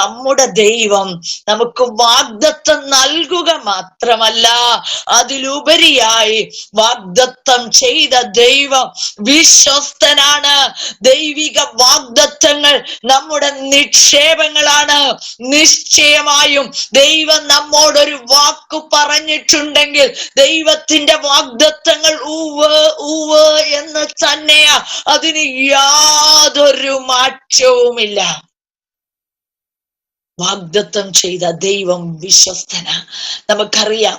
നമ്മുടെ ദൈവം നമുക്ക് വാഗ്ദത്തം നൽകുക മാത്രമല്ല, അതിലുപരിയായി വാഗ്ദത്തം ചെയ്ത ദൈവം വിശ്വസ്തനാണ്. ദൈവിക വാഗ്ദത്തങ്ങൾ നമ്മുടെ നിക്ഷേപങ്ങളാണ്. നിശ്ചയമായും ദൈവം നമ്മോടൊരു വാക്ക് പറഞ്ഞിട്ടുണ്ടെങ്കിൽ ദൈവത്തിന്റെ വാഗ്ദത്തങ്ങൾ ഉവ്വ് ഉവ്വ് എന്ന് തന്നെയാ. അതിന് യാതൊരു മാറ്റവുമില്ല. വാഗ്ദത്തം ചെയ്ത ദൈവം വിശ്വസ്തന. നമുക്കറിയാം,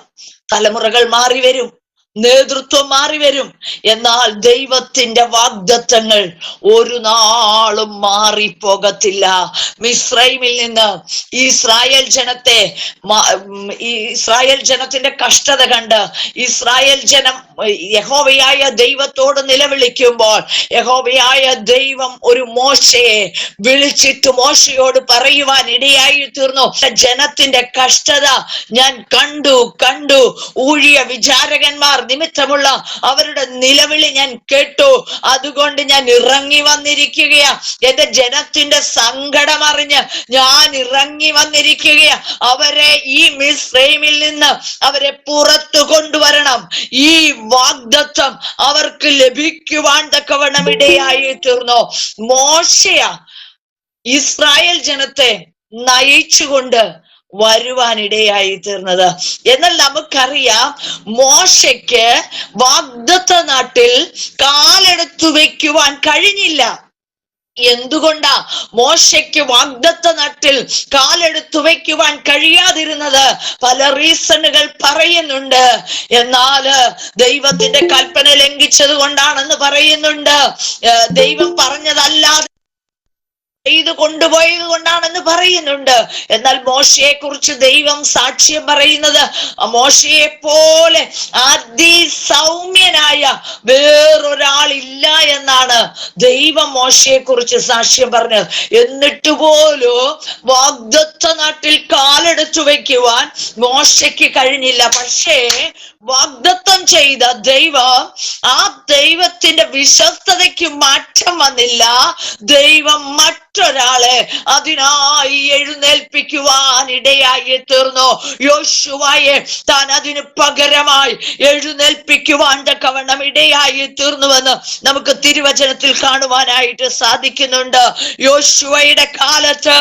തലമുറകൾ മാറി വരും, നേതൃത്വം മാറി വരും, എന്നാൽ ദൈവത്തിന്റെ വാഗ്ദത്തങ്ങൾ ഒരു നാളും മാറിപ്പോകത്തില്ല. മിസ്രൈമിൽ നിന്ന് ഇസ്രായേൽ ജനത്തിന്റെ കഷ്ടത കണ്ട് ഇസ്രായേൽ ജനം യഹോവയായ ദൈവത്തോട് നിലവിളിക്കുമ്പോൾ യഹോവയായ ദൈവം ഒരു മോശയെ വിളിച്ചിട്ട് മോശയോട് പറയുവാൻ ഇടയായി തീർന്നു, ജനത്തിന്റെ കഷ്ടത ഞാൻ കണ്ടു. ഊഴിയ വിചാരകന്മാർ നിമിത്തമുള്ള അവരുടെ നിലവിളി ഞാൻ കേട്ടു. അതുകൊണ്ട് ഞാൻ ഇറങ്ങി വന്നിരിക്കുകയാ. എന്റെ ജനത്തിന്റെ സങ്കടം അറിഞ്ഞ് ഞാൻ ഇറങ്ങി വന്നിരിക്കുകയാ. അവരെ ഈ മിസ്രൈമിൽ നിന്ന് അവരെ പുറത്തു കൊണ്ടുവരണം. ഈ വാഗ്ദത്തം അവർക്ക് ലഭിക്കുവാൻ തക്കവണ്ണം ഇടയായി തീർന്നു. മോശയ ഇസ്രായേൽ ജനത്തെ നയിച്ചുകൊണ്ട് വരുവാനിടയായി തീർന്നത്. എന്നാൽ നമുക്കറിയാം, മോശയ്ക്ക് വാഗ്ദത്ത നാട്ടിൽ കാലെടുത്തു വെക്കുവാൻ കഴിഞ്ഞില്ല. എന്തുകൊണ്ടാ മോശയ്ക്ക് വാഗ്ദത്ത നാട്ടിൽ കാലെടുത്തു വയ്ക്കുവാൻ കഴിയാതിരുന്നത്? പല റീസണുകൾ പറയുന്നുണ്ട്. എന്നാൽ ദൈവത്തിന്റെ കൽപ്പന ലംഘിച്ചത് കൊണ്ടാണെന്ന് പറയുന്നുണ്ട്. ദൈവം പറഞ്ഞതല്ലാതെ ചെയ്തു കൊണ്ടുപോയത് കൊണ്ടാണെന്ന് പറയുന്നുണ്ട്. എന്നാൽ മോശയെ കുറിച്ച് ദൈവം സാക്ഷ്യം പറയുന്നത്, മോശയെ പോലെ അതിസൗമ്യനായ വേറൊരാളില്ല എന്നാണ് ദൈവം മോശയെ കുറിച്ച് സാക്ഷ്യം പറഞ്ഞത്. എന്നിട്ട് പോലും വാഗ്ദത്ത നാട്ടിൽ കാലെടുത്തു വയ്ക്കുവാൻ മോശയ്ക്ക് കഴിഞ്ഞില്ല. പക്ഷേ വാഗ്ദത്തം ചെയ്ത ദൈവം, ആ ദൈവത്തിന്റെ വിശ്വസ്തതയ്ക്ക് മാറ്റം വന്നില്ല. ദൈവം മറ്റൊരാളെ അതിനായി എഴുന്നേൽപ്പിക്കുവാൻ ഇടയായി തീർന്നു. യോശുവയെ താൻ അതിന് പകരമായി എഴുന്നേൽപ്പിക്കുവാൻ തക്കവണ്ണം ഇടയായി തീർന്നുവെന്ന് നമുക്ക് തിരുവചനത്തിൽ കാണുവാനായിട്ട് സാധിക്കുന്നുണ്ട്. യോശുവയുടെ കാലത്ത്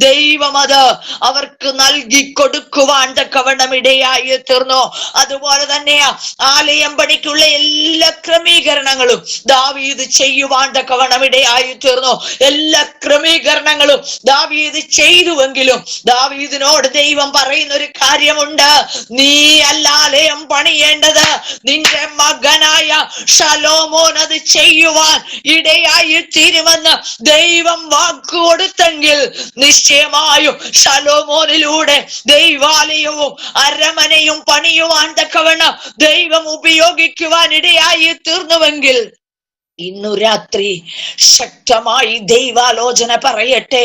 ദൈവം അത് അവർക്ക് നൽകി കൊടുക്കുവാൻ തക്കവണ്ണം ഇടയായി തീർന്നു. അതുപോലെ തന്നെയാ ആലയം പണിക്കുള്ള എല്ലാ ക്രമീകരണങ്ങളും ദാവീദ് ചെയ്യുവാൻ തക്കവണ്ണം ഇടയായി തീർന്നു. എല്ലാ ക്രമീകരണങ്ങളും ദാവീദ് ചെയ്തുവെങ്കിലും ദാവീദിനോട് ദൈവം പറയുന്ന ഒരു കാര്യമുണ്ട്, നീ അല്ല ആലയം പണിയേണ്ടത്, നിന്റെ മകനായ ശലോമോൻ അത് ചെയ്യുവാൻ ഇടയായി തീരുമെന്ന് ദൈവം വാക്ക് കൊടുത്തെങ്കിൽ നിശ്ചയമായും ശലോമോനിലൂടെ ദൈവാലയവും അരമനയും പണിയുവാൻ തക്കവണ്ണം ദൈവം ഉപയോഗിക്കുവാൻ ഇടയായി തീർന്നുവെങ്കിൽ ഇന്നു രാത്രി ശക്തമായി ദൈവാലോചന പറയട്ടെ,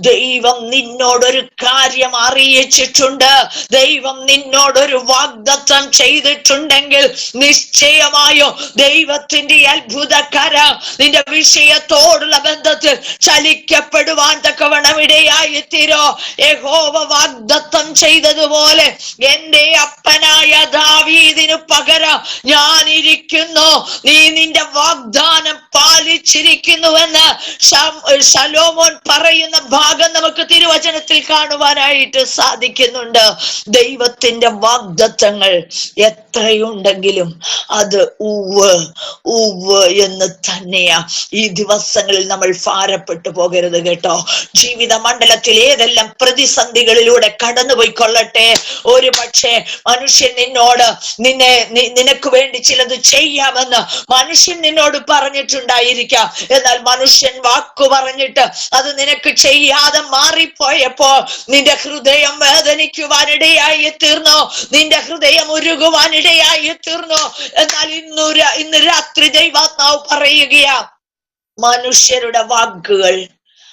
ദൈവം നിന്നോടൊരു കാര്യം അറിയിച്ചിട്ടുണ്ട്, ദൈവം നിന്നോടൊരു വാഗ്ദത്തം ചെയ്തിട്ടുണ്ടെങ്കിൽ നിശ്ചയമായും ദൈവത്തിന്റെ അത്ഭുതകര നിന്റെ വിഷയത്തോടുള്ള ബന്ധത്തിൽ ചലിക്കപ്പെടുവാൻ തക്കവണ്ണം ഇടയായി തീരോ. യഹോവ വാഗ്ദത്തം ചെയ്തതുപോലെ എന്റെ അപ്പനായ ദാവീദിനു പകരം ഞാൻ ഇരിക്കുന്നു, നീ നിന്റെ വാഗ്ദാനം പാലിച്ചിരിക്കുന്നുവെന്ന് ശലോമോൻ പറയുന്ന ഭാഗം നമുക്ക് തിരുവചനത്തിൽ കാണുവാനായിട്ട് സാധിക്കുന്നുണ്ട്. ദൈവത്തിന്റെ വാഗ്ദത്തങ്ങൾ എത്രയുണ്ടെങ്കിലും അത് ഉവ്വ് ഉവ്വ് എന്ന് തന്നെയാ. ഈ ദിവസങ്ങളിൽ നമ്മൾ ഭാരപ്പെട്ടു പോകരുത് കേട്ടോ. ജീവിത മണ്ഡലത്തിൽ ഏതെല്ലാം പ്രതിസന്ധികളിലൂടെ കടന്നുപോയിക്കൊള്ളട്ടെ, ഒരു പക്ഷേ മനുഷ്യൻ നിന്നോട് നിനക്ക് വേണ്ടി ചിലത് ചെയ്യാമെന്ന് മനുഷ്യൻ നിന്നോട് പറഞ്ഞിട്ടുണ്ടായിരിക്കാം. എന്നാൽ മനുഷ്യൻ വാക്കു പറഞ്ഞിട്ട് അത് നിനക്ക് ചെയ്യാതെ മാറിപ്പോയപ്പോ നിന്റെ ഹൃദയം വേദനിക്കുവാനിടയായി തീർന്നു, നിന്റെ ഹൃദയം ഉരുകുവാനിടയായി തീർന്നു. എന്നാൽ ഇന്ന് രാത്രി ദൈവാത്മാവ് പറയുകയാ, മനുഷ്യരുടെ വാക്കുകൾ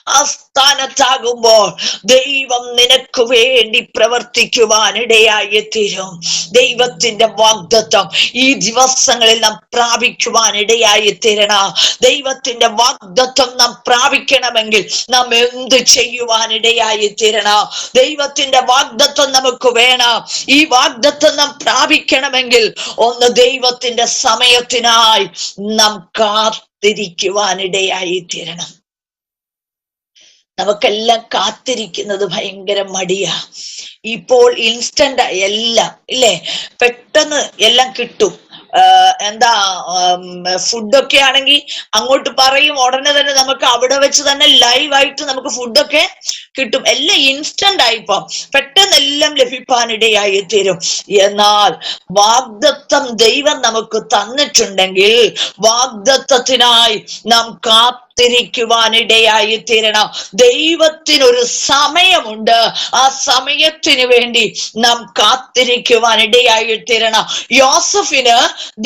ആ സ്ഥാനത്താകുമ്പോൾ ദൈവം നിനക്ക് വേണ്ടി പ്രവർത്തിക്കുവാൻ ഇടയായി തീരും. ദൈവത്തിന്റെ വാഗ്ദത്തം ഈ ദിവസങ്ങളിൽ നാം പ്രാപിക്കുവാൻ ഇടയായി തീരണം. ദൈവത്തിന്റെ വാഗ്ദത്തം നാം പ്രാപിക്കണമെങ്കിൽ നാം എന്ത് ചെയ്യുവാൻ ഇടയായി തീരണം? ദൈവത്തിന്റെ വാഗ്ദത്തം നമുക്ക് വേണം. ഈ വാഗ്ദത്തം നാം പ്രാപിക്കണമെങ്കിൽ ഒന്ന് ദൈവത്തിന്റെ സമയത്തിനായി നാം കാത്തിരിക്കുവാൻ ഇടയായി തീരണം. നമുക്കെല്ലാം കാത്തിരിക്കുന്നത് ഭയങ്കര മടിയാ. ഇപ്പോൾ ഇൻസ്റ്റന്റ് എല്ലാം ഇല്ലേ, പെട്ടെന്ന് എല്ലാം കിട്ടും. എന്താ ഫുഡൊക്കെ ആണെങ്കിൽ അങ്ങോട്ട് പറയും, ഉടനെ തന്നെ നമുക്ക് അവിടെ വെച്ച് തന്നെ ലൈവായിട്ട് നമുക്ക് ഫുഡൊക്കെ കിട്ടും. എല്ലാം ഇൻസ്റ്റന്റ് ആയിപ്പോ പെട്ടെന്ന് എല്ലാം ലഭിക്കാനിടയായി തീരും. എന്നാൽ വാഗ്ദത്തം ദൈവം നമുക്ക് തന്നിട്ടുണ്ടെങ്കിൽ വാഗ്ദത്തത്തിനായി നാം കാത്തിരിക്കുവാനിടയായി തീരണം. ദൈവത്തിനൊരു സമയമുണ്ട്. ആ സമയത്തിന് വേണ്ടി നാം കാത്തിരിക്കുവാനിടയായി തീരണം. യോസഫിന്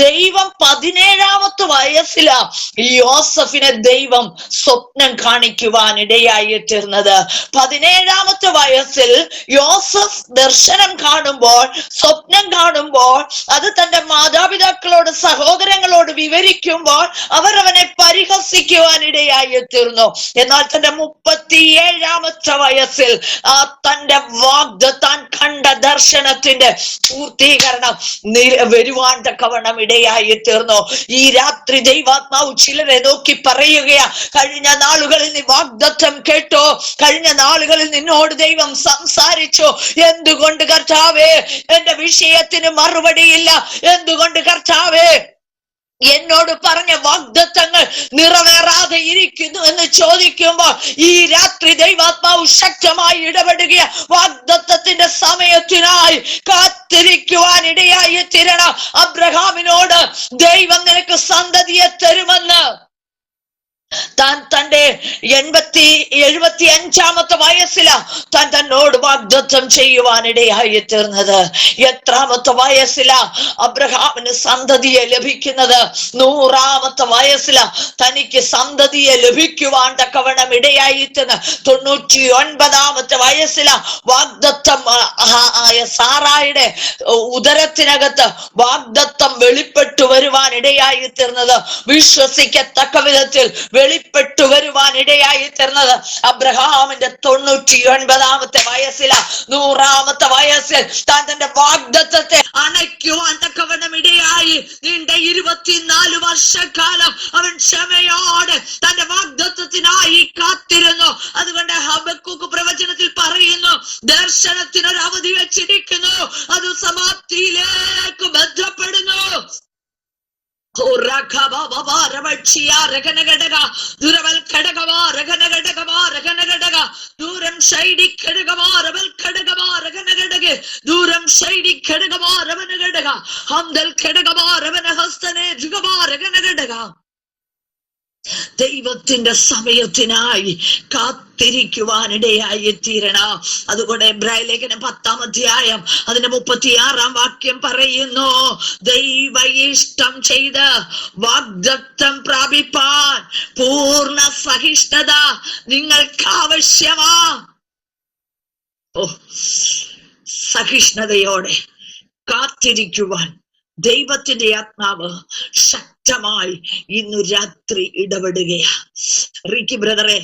ദൈവം 17-ാമത്തെ വയസ്സിലാ യോസഫിനെ ദൈവം സ്വപ്നം കാണിക്കുവാനിടയായി തീർന്നത്. 17-ാമത്തെ വയസ്സിൽ യോസഫ് ദർശനം കാണുമ്പോൾ, സ്വപ്നം കാണുമ്പോൾ, അത് തന്റെ മാതാപിതാക്കളോട് സഹോദരങ്ങളോട് വിവരിക്കുമ്പോൾ അവർ അവനെ പരിഹസിക്കുവാനിടയായി തീർന്നു. എന്നാൽ തന്റെ 37-ാമത്തെ വയസ്സിൽ തന്റെ താൻ കണ്ട ദർശനത്തിന്റെ പൂർത്തീകരണം വരുവാൻ തക്കവണ്ണം ഇടയായി തീർന്നു. ഈ രാത്രി ദൈവാത്മാവ് ചിലരെ നോക്കി പറയുകയാ, കഴിഞ്ഞ നാളുകളിൽ നീ വാഗ്ദത്തം കേട്ടോ, കഴിഞ്ഞ നാളുകളിൽ നിന്നോട് ദൈവം സംസാരിച്ചു. എന്തുകൊണ്ട് കർത്താവേ എന്റെ വിഷയത്തിന് മറുപടിയില്ല? എന്തുകൊണ്ട് കർത്താവേ എന്നോട് പറഞ്ഞ വാഗ്ദത്തങ്ങൾ നിറവേറാതെ ഇരിക്കുന്നു എന്ന് ചോദിക്കുമ്പോൾ ഈ രാത്രി ദൈവാത്മാവ് ശക്തമായി ഇടപെടുക. വാഗ്ദത്തത്തിന്റെ സമയത്തിനായി കാത്തിരിക്കുവാൻ ഇടയായി തീരണം. അബ്രഹാമിനോട് ദൈവം നിനക്ക് സന്തതിയെ തരുമെന്ന് താൻ തന്റെ 75-ാമത്തെ വയസ്സിലാ താൻ തന്നോട് വാഗ്ദത്തം ചെയ്യുവാനിടയായി തീർന്നത്. എത്രാമത്തെ വയസ്സിലാ അബ്രഹാമിന് സന്തതിയെ ലഭിക്കുന്നത്? 100-ാമത്തെ വയസ്സിലാ തനിക്ക് സന്തതിയെ ലഭിക്കുവാൻ തക്കവണ്ണം ഇടയായി തീർന്നത്. 99-ാമത്തെ വയസ്സിലാ വാഗ്ദത്തം സാറായുടെ ഉദരത്തിനകത്ത് വാഗ്ദത്തം വെളിപ്പെട്ടു വരുവാൻ ഇടയായി തീർന്നത്. വിശ്വസിക്കത്തക്ക വിധത്തിൽ വെളിപ്പെട്ടു വരുവാൻ ഇടയായി തീർന്നത് അബ്രഹാമിന്റെ 99-ാമത്തെ വയസ്സിലാ. 100-ാമത്തെ വയസ്സിൽ താൻ തന്റെ വാഗ്ദത്തത്തെ അണയ്ക്കുവാൻ തക്കവണ്ണം ഇടയായി. നീണ്ട 24 വർഷക്കാലം അവൻ ക്ഷമയോടെ തന്റെ വാഗ്ദത്തത്തിനായി കാത്തിരുന്നു. അതുകൊണ്ട് ഹബക്കൂക്ക് പ്രവചനത്തിൽ പറയുന്നു, ദർശനത്തിനൊരു അവധി വെച്ചിരിക്കുന്നു, അത് സമാപ്തിയിലേക്ക് ബന്ധപ്പെടുന്നു. ദൈവത്തിന്റെ സമയത്തിനായി കാത്തിരിക്കുവാനിടയായി തീരണം. അതുകൊണ്ട് എബ്രായ ലേഖനം 10-ാം അധ്യായം അതിന്റെ 36-ാം വാക്യം പറയുന്നു, ദൈവ ഇഷ്ടം ചെയ്ത് വാഗ്ദത്തം പ്രാപിപ്പാൻ പൂർണ്ണ സഹിഷ്ണുത നിങ്ങൾക്ക് ആവശ്യമാ. സഹിഷ്ണുതയോടെ കാത്തിരിക്കുവാൻ ദൈവത്തിന്റെ ആത്മാവ് ശക്തമായി ഇന്ന് രാത്രി ഇടപെടുകയാ. റിക്കി ബ്രദറെ,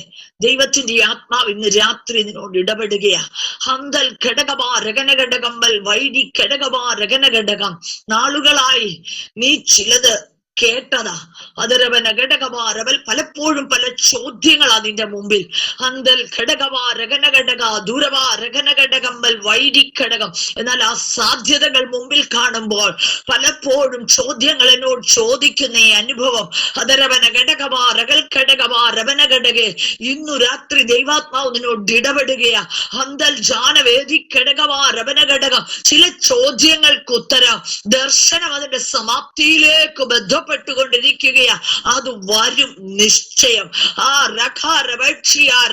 ദൈവത്തിന്റെ ആത്മാവ് ഇന്ന് രാത്രി നിന്നോട് ഇടപെടുകയാ. ഹന്തൽ ഘടകമാ രകനഘടകമ്പൽ വൈഡി ഘടകമാ രകനഘടകം. നാളുകളായി നീ ചിലത് കേട്ടതാ. അതരവന ഘടകമാരവൽ പലപ്പോഴും പല ചോദ്യങ്ങളാ നിന്റെ മുമ്പിൽ. അന്തൽ ഘടകമാ രകനഘടക ദൂരമാ രകനഘടകമ്പൽ വൈഡിഘടകം. എന്നാൽ ആ സാധ്യതകൾ മുമ്പിൽ കാണുമ്പോൾ പലപ്പോഴും ചോദ്യങ്ങൾ എന്നോട് ചോദിക്കുന്ന ഈ അനുഭവം, അതരവന ഘടകമാ രകൽ ഘടകമാ രവനഘടകെ, ഇന്നു രാത്രി ദൈവാത്മാവ് നിന്നോട് ഇടപെടുകയാ. അന്തൽ ജാനവേദി ഘടകമാ രവനഘടകം. ചില ചോദ്യങ്ങൾക്ക് ഉത്തരം ദർശനം അതിന്റെ സമാപ്തിയിലേക്ക് ബന്ധപ്പെട്ടുകൊണ്ടിരിക്കുകയാ. അത് വരും നിശ്ചയം. ആ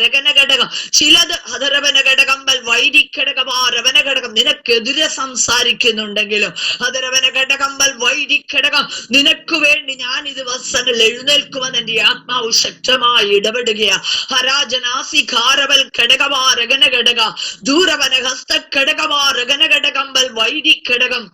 രഘനഘടകം ചിലത് ഹതരവന ഘടകമ്പൽ വൈദിഘടകമാ രവനഘടകം നിനക്ക് നിനക്കെതിരെ സംസാരിക്കുന്നുണ്ടെങ്കിലും അതരവന ഘടകമ്പൽ വൈരിഘടകം നിനക്ക് വേണ്ടി ഞാൻ ഈ ദിവസങ്ങൾ എഴുന്നേൽക്കുമെന്ന് എന്റെ ആത്മാവ് ശക്തമായി ഇടപെടുകയാ. ഹരാജനാസി ഘാരവൽ ഘടകവാരകന ഘടക ദൂരവന ഹസ്ത ഘടകവാരകന ഘടകമ്പൽ വൈരിഘടകം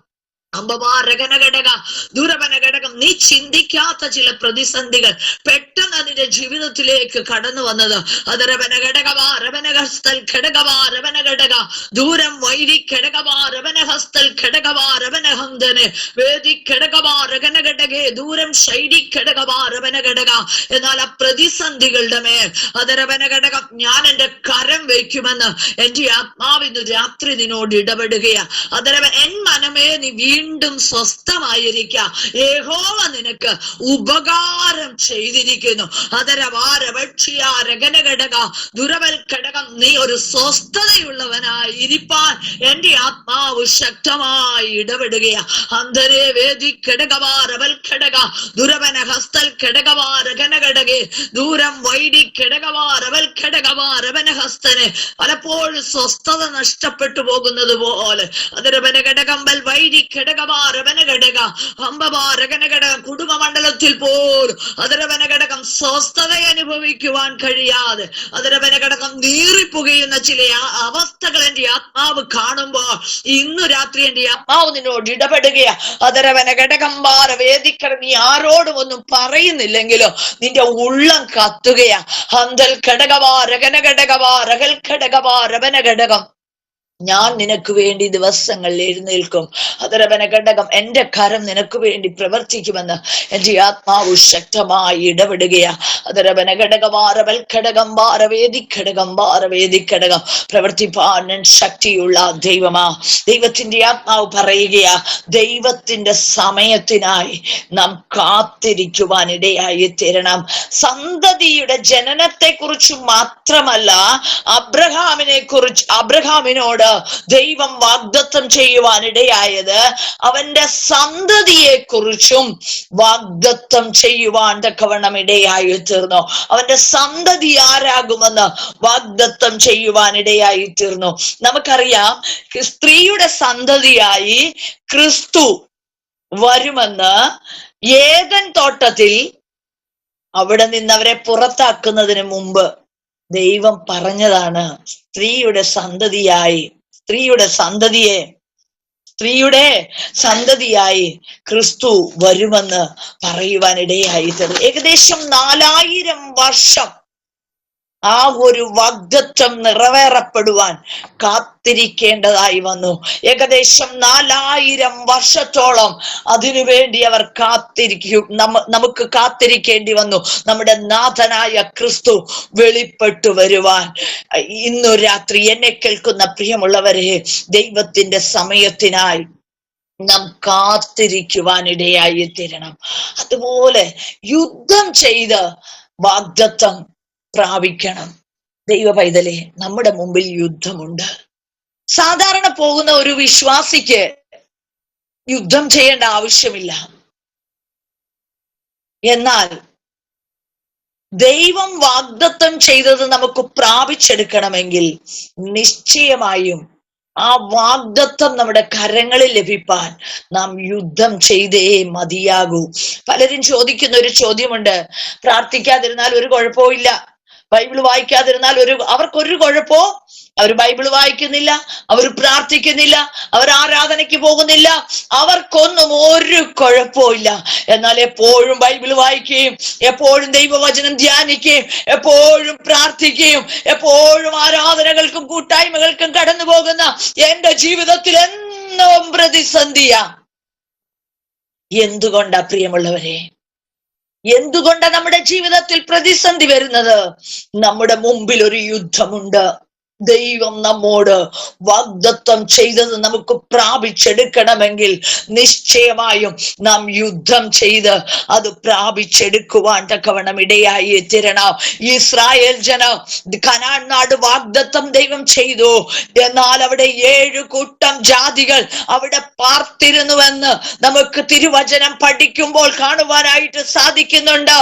അമ്പവാരകനഘടക ദൂരവനഘടകം. നീ ചിന്തിക്കാത്ത ചില പ്രതിസന്ധികൾ പെട്ടെന്ന് അതിന്റെ ജീവിതത്തിലേക്ക് കടന്നു വന്നത് അതരവനഘടകവാരവനഹസ്തൽ ഘടകവാരവനഘടക ദൂരം വൈരി ഘടകവാരവനഹസ്തൽ ഘടകവാരവനഹന്തന് വേദി ഘടകവാരകനഘടകേ ദൂരം ശൈരി ഘടകവാരവനഘടക. എന്നാൽ ആ പ്രതിസന്ധികളുടെ മേൽ അതരവനഘടകം ഞാൻ എന്റെ കരം വയ്ക്കുമെന്ന് എന്റെ ആത്മാവിന്ന് രാത്രി നിന്നോട് ഇടപെടുകയാ. അതരവൻ എൻ മനമേ നീ വീണ്ടും സ്വസ്ഥമായിരിക്കാം. യഹോവ നിനക്ക് ഉപകാരം ചെയ്തിരിക്കുന്നു. അതരവാരവക്ഷിയാരകനഘടക ദുരവൽഘടകം നീ ഒരു സ്വസ്ഥതയുള്ളവനായി ഇരിപ്പാൻ എന്റെ ആത്മാവ് ശക്തമായി ഇടപെടുകയാ. അന്തരേ വേദി ഘടകവാരവൽഘടക ദുരവന ഹസ്തൽ ഘടകവാരകനഘടകേ ദൂരം വൈരി ഘടകവാരവൽഘടകവാരവന ഹസ്തന് പലപ്പോഴും സ്വസ്ഥത നഷ്ടപ്പെട്ടു പോകുന്നത് പോലെ അതരവനഘടകമ്പൽ വൈരി ഘടകവാരവനഘടക അമ്പവാരകനഘടകം കുടുംബമണ്ഡലത്തിൽ പോലും അതരവനഘടകം സ്വസ്ഥത അനുഭവിക്കുവാൻ കഴിയാതെ അതരവനഘടകം നീറിപ്പുകയുന്ന ചില അവസ്ഥകൾ എന്റെ ആത്മാവ് കാണുമ്പോൾ ഇന്നു രാത്രി എന്റെ ആത്മാവ് നിന്നോട് ഇടപെടുകയാ. അതരവനഘടകം വേദിക്കട നീ ആരോടും ഒന്നും പറയുന്നില്ലെങ്കിലും നിന്റെ ഉള്ളം കത്തുകയാ. ഹന്തൽ ഘടകവാരകനഘടകവാരകൽ ഘടകവാരവനഘടകം ഞാൻ നിനക്ക് വേണ്ടി ദിവസങ്ങളിൽ എഴുന്നേൽക്കും. അതരവനഘടകം എന്റെ കരം നിനക്ക് വേണ്ടി പ്രവർത്തിക്കുമെന്ന് എന്റെ ആത്മാവ് ശക്തമായി ഇടപെടുകയാ. അതരവനഘടകവാരവൽഘടകം വാരവേദിഘടകം വാരവേദിഘടകം പ്രവർത്തിപ്പാൻ ശക്തിയുള്ള ദൈവമാ. ദൈവത്തിന്റെ ആത്മാവ് പറയുകയാ, ദൈവത്തിന്റെ സമയത്തിനായി നാം കാത്തിരിക്കുവാൻ ഇടയായി തീരണം. സന്തതിയുടെ ജനനത്തെ കുറിച്ച് മാത്രമല്ല അബ്രഹാമിനോട് ദൈവം വാഗ്ദത്തം ചെയ്യുവാൻ ഇടയായത് അവന്റെ സന്തതിയെ കുറിച്ചും വാഗ്ദത്തം ചെയ്യുവാൻ തക്കവണ്ണം ഇടയായി തീർന്നു. അവന്റെ സന്തതി ആരാകുമെന്ന് വാഗ്ദത്തം ചെയ്യുവാൻ ഇടയായി തീർന്നു. നമുക്കറിയാം സ്ത്രീയുടെ സന്തതിയായി ക്രിസ്തു വരുമെന്ന് ഏദൻ തോട്ടത്തിൽ അവിടെ നിന്ന് അവരെ പുറത്താക്കുന്നതിന് മുമ്പ് ദൈവം പറഞ്ഞതാണ്. സ്ത്രീയുടെ സന്തതിയായി ക്രിസ്തു വരുമെന്ന് പറയുവാനിടയായി തീർന്നു. ഏകദേശം 4000 വർഷം ആ ഒരു വാഗ്ദത്തം നിറവേറപ്പെടുവാൻ കാത്തിരിക്കേണ്ടതായി വന്നു. ഏകദേശം 4000 വർഷത്തോളം അതിനുവേണ്ടി അവർ നമുക്ക് കാത്തിരിക്കേണ്ടി വന്നു. നമ്മുടെ നാഥനായ ക്രിസ്തു വെളിപ്പെട്ടു വരുവാൻ. ഇന്നു രാത്രി എന്നെ കേൾക്കുന്ന പ്രിയമുള്ളവരെ, ദൈവത്തിന്റെ സമയത്തിനായി നാം കാത്തിരിക്കുവാനിടയായി തീരണം. അതുപോലെ യുദ്ധം ചെയ്ത് വാഗ്ദത്തം പ്രാപിക്കണം. ദൈവ പൈതലേ, നമ്മുടെ മുമ്പിൽ യുദ്ധമുണ്ട്. സാധാരണ പോകുന്ന ഒരു വിശ്വാസിക്ക് യുദ്ധം ചെയ്യേണ്ട ആവശ്യമില്ല. എന്നാൽ ദൈവം വാഗ്ദത്തം ചെയ്തത് നമുക്ക് പ്രാപിച്ചെടുക്കണമെങ്കിൽ നിശ്ചയമായും ആ വാഗ്ദത്തം നമ്മുടെ കരങ്ങളിൽ ലഭിപ്പാൻ നാം യുദ്ധം ചെയ്തേ മതിയാകൂ. പലരും ചോദിക്കുന്ന ഒരു ചോദ്യമുണ്ട്, പ്രാർത്ഥിക്കാതിരുന്നാൽ ഒരു കുഴപ്പവും ഇല്ല, ബൈബിൾ വായിക്കാതിരുന്നാൽ അവർക്കൊരു കുഴപ്പോ? അവർ ബൈബിൾ വായിക്കുന്നില്ല, അവർ പ്രാർത്ഥിക്കുന്നില്ല, അവർ ആരാധനയ്ക്ക് പോകുന്നില്ല, അവർക്കൊന്നും ഒരു കുഴപ്പവും ഇല്ല. എന്നാൽ എപ്പോഴും ബൈബിൾ വായിക്കുകയും എപ്പോഴും ദൈവവചനം ധ്യാനിക്കുകയും എപ്പോഴും പ്രാർത്ഥിക്കുകയും എപ്പോഴും ആരാധനകൾക്കും കൂട്ടായ്മകൾക്കും കടന്നു പോകുന്ന എന്റെ ജീവിതത്തിൽ എന്നും പ്രതിസന്ധിയാ. എന്തുകൊണ്ടാ പ്രിയമുള്ളവരെ? എന്തുകൊണ്ടാണ് നമ്മുടെ ജീവിതത്തിൽ പ്രതിസന്ധി വരുന്നത്? നമ്മുടെ മുമ്പിൽ ഒരു യുദ്ധമുണ്ട്. ദൈവം നമ്മോട് വാഗ്ദത്തം ചെയ്തത് നമുക്ക് പ്രാപിച്ചെടുക്കണമെങ്കിൽ നിശ്ചയമായും നാം യുദ്ധം ചെയ്ത് അത് പ്രാപിച്ചെടുക്കുവാൻ തക്കവണ്ണം ഇടയായി തീരണം. ഇസ്രായേൽ ജനം കനാൻ നാട് വാഗ്ദത്തം ദൈവം ചെയ്തു. എന്നാൽ അവിടെ 7 കൂട്ടം ജാതികൾ അവിടെ പാർത്തിരുന്നുവെന്ന് നമുക്ക് തിരുവചനം പഠിക്കുമ്പോൾ കാണുവാനായിട്ട് സാധിക്കുന്നുണ്ട്.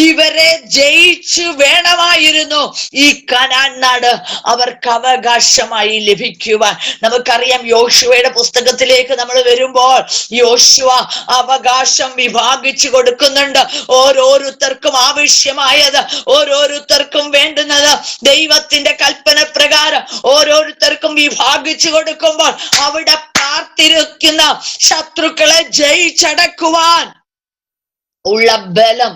ഇവരെ ജയിച്ചു വേണമായിരുന്നു ഈ കനാൻ നാട് അവർ അവർക്ക് അവകാശമായി ലഭിക്കുവാൻ. നമുക്കറിയാം യോശുവയുടെ പുസ്തകത്തിലേക്ക് നമ്മൾ വരുമ്പോൾ യോശുവ അവകാശം വിഭാഗിച്ചു കൊടുക്കുന്നുണ്ട്. ഓരോരുത്തർക്കും ആവശ്യമായത്, ഓരോരുത്തർക്കും വേണ്ടുന്നത് ദൈവത്തിന്റെ കൽപ്പന പ്രകാരം ഓരോരുത്തർക്കും വിഭാഗിച്ചു കൊടുക്കുമ്പോൾ അവിടെ പാർത്തിരിക്കുന്ന ശത്രുക്കളെ ജയിച്ചടക്കുവാൻ ഉള്ള ബലം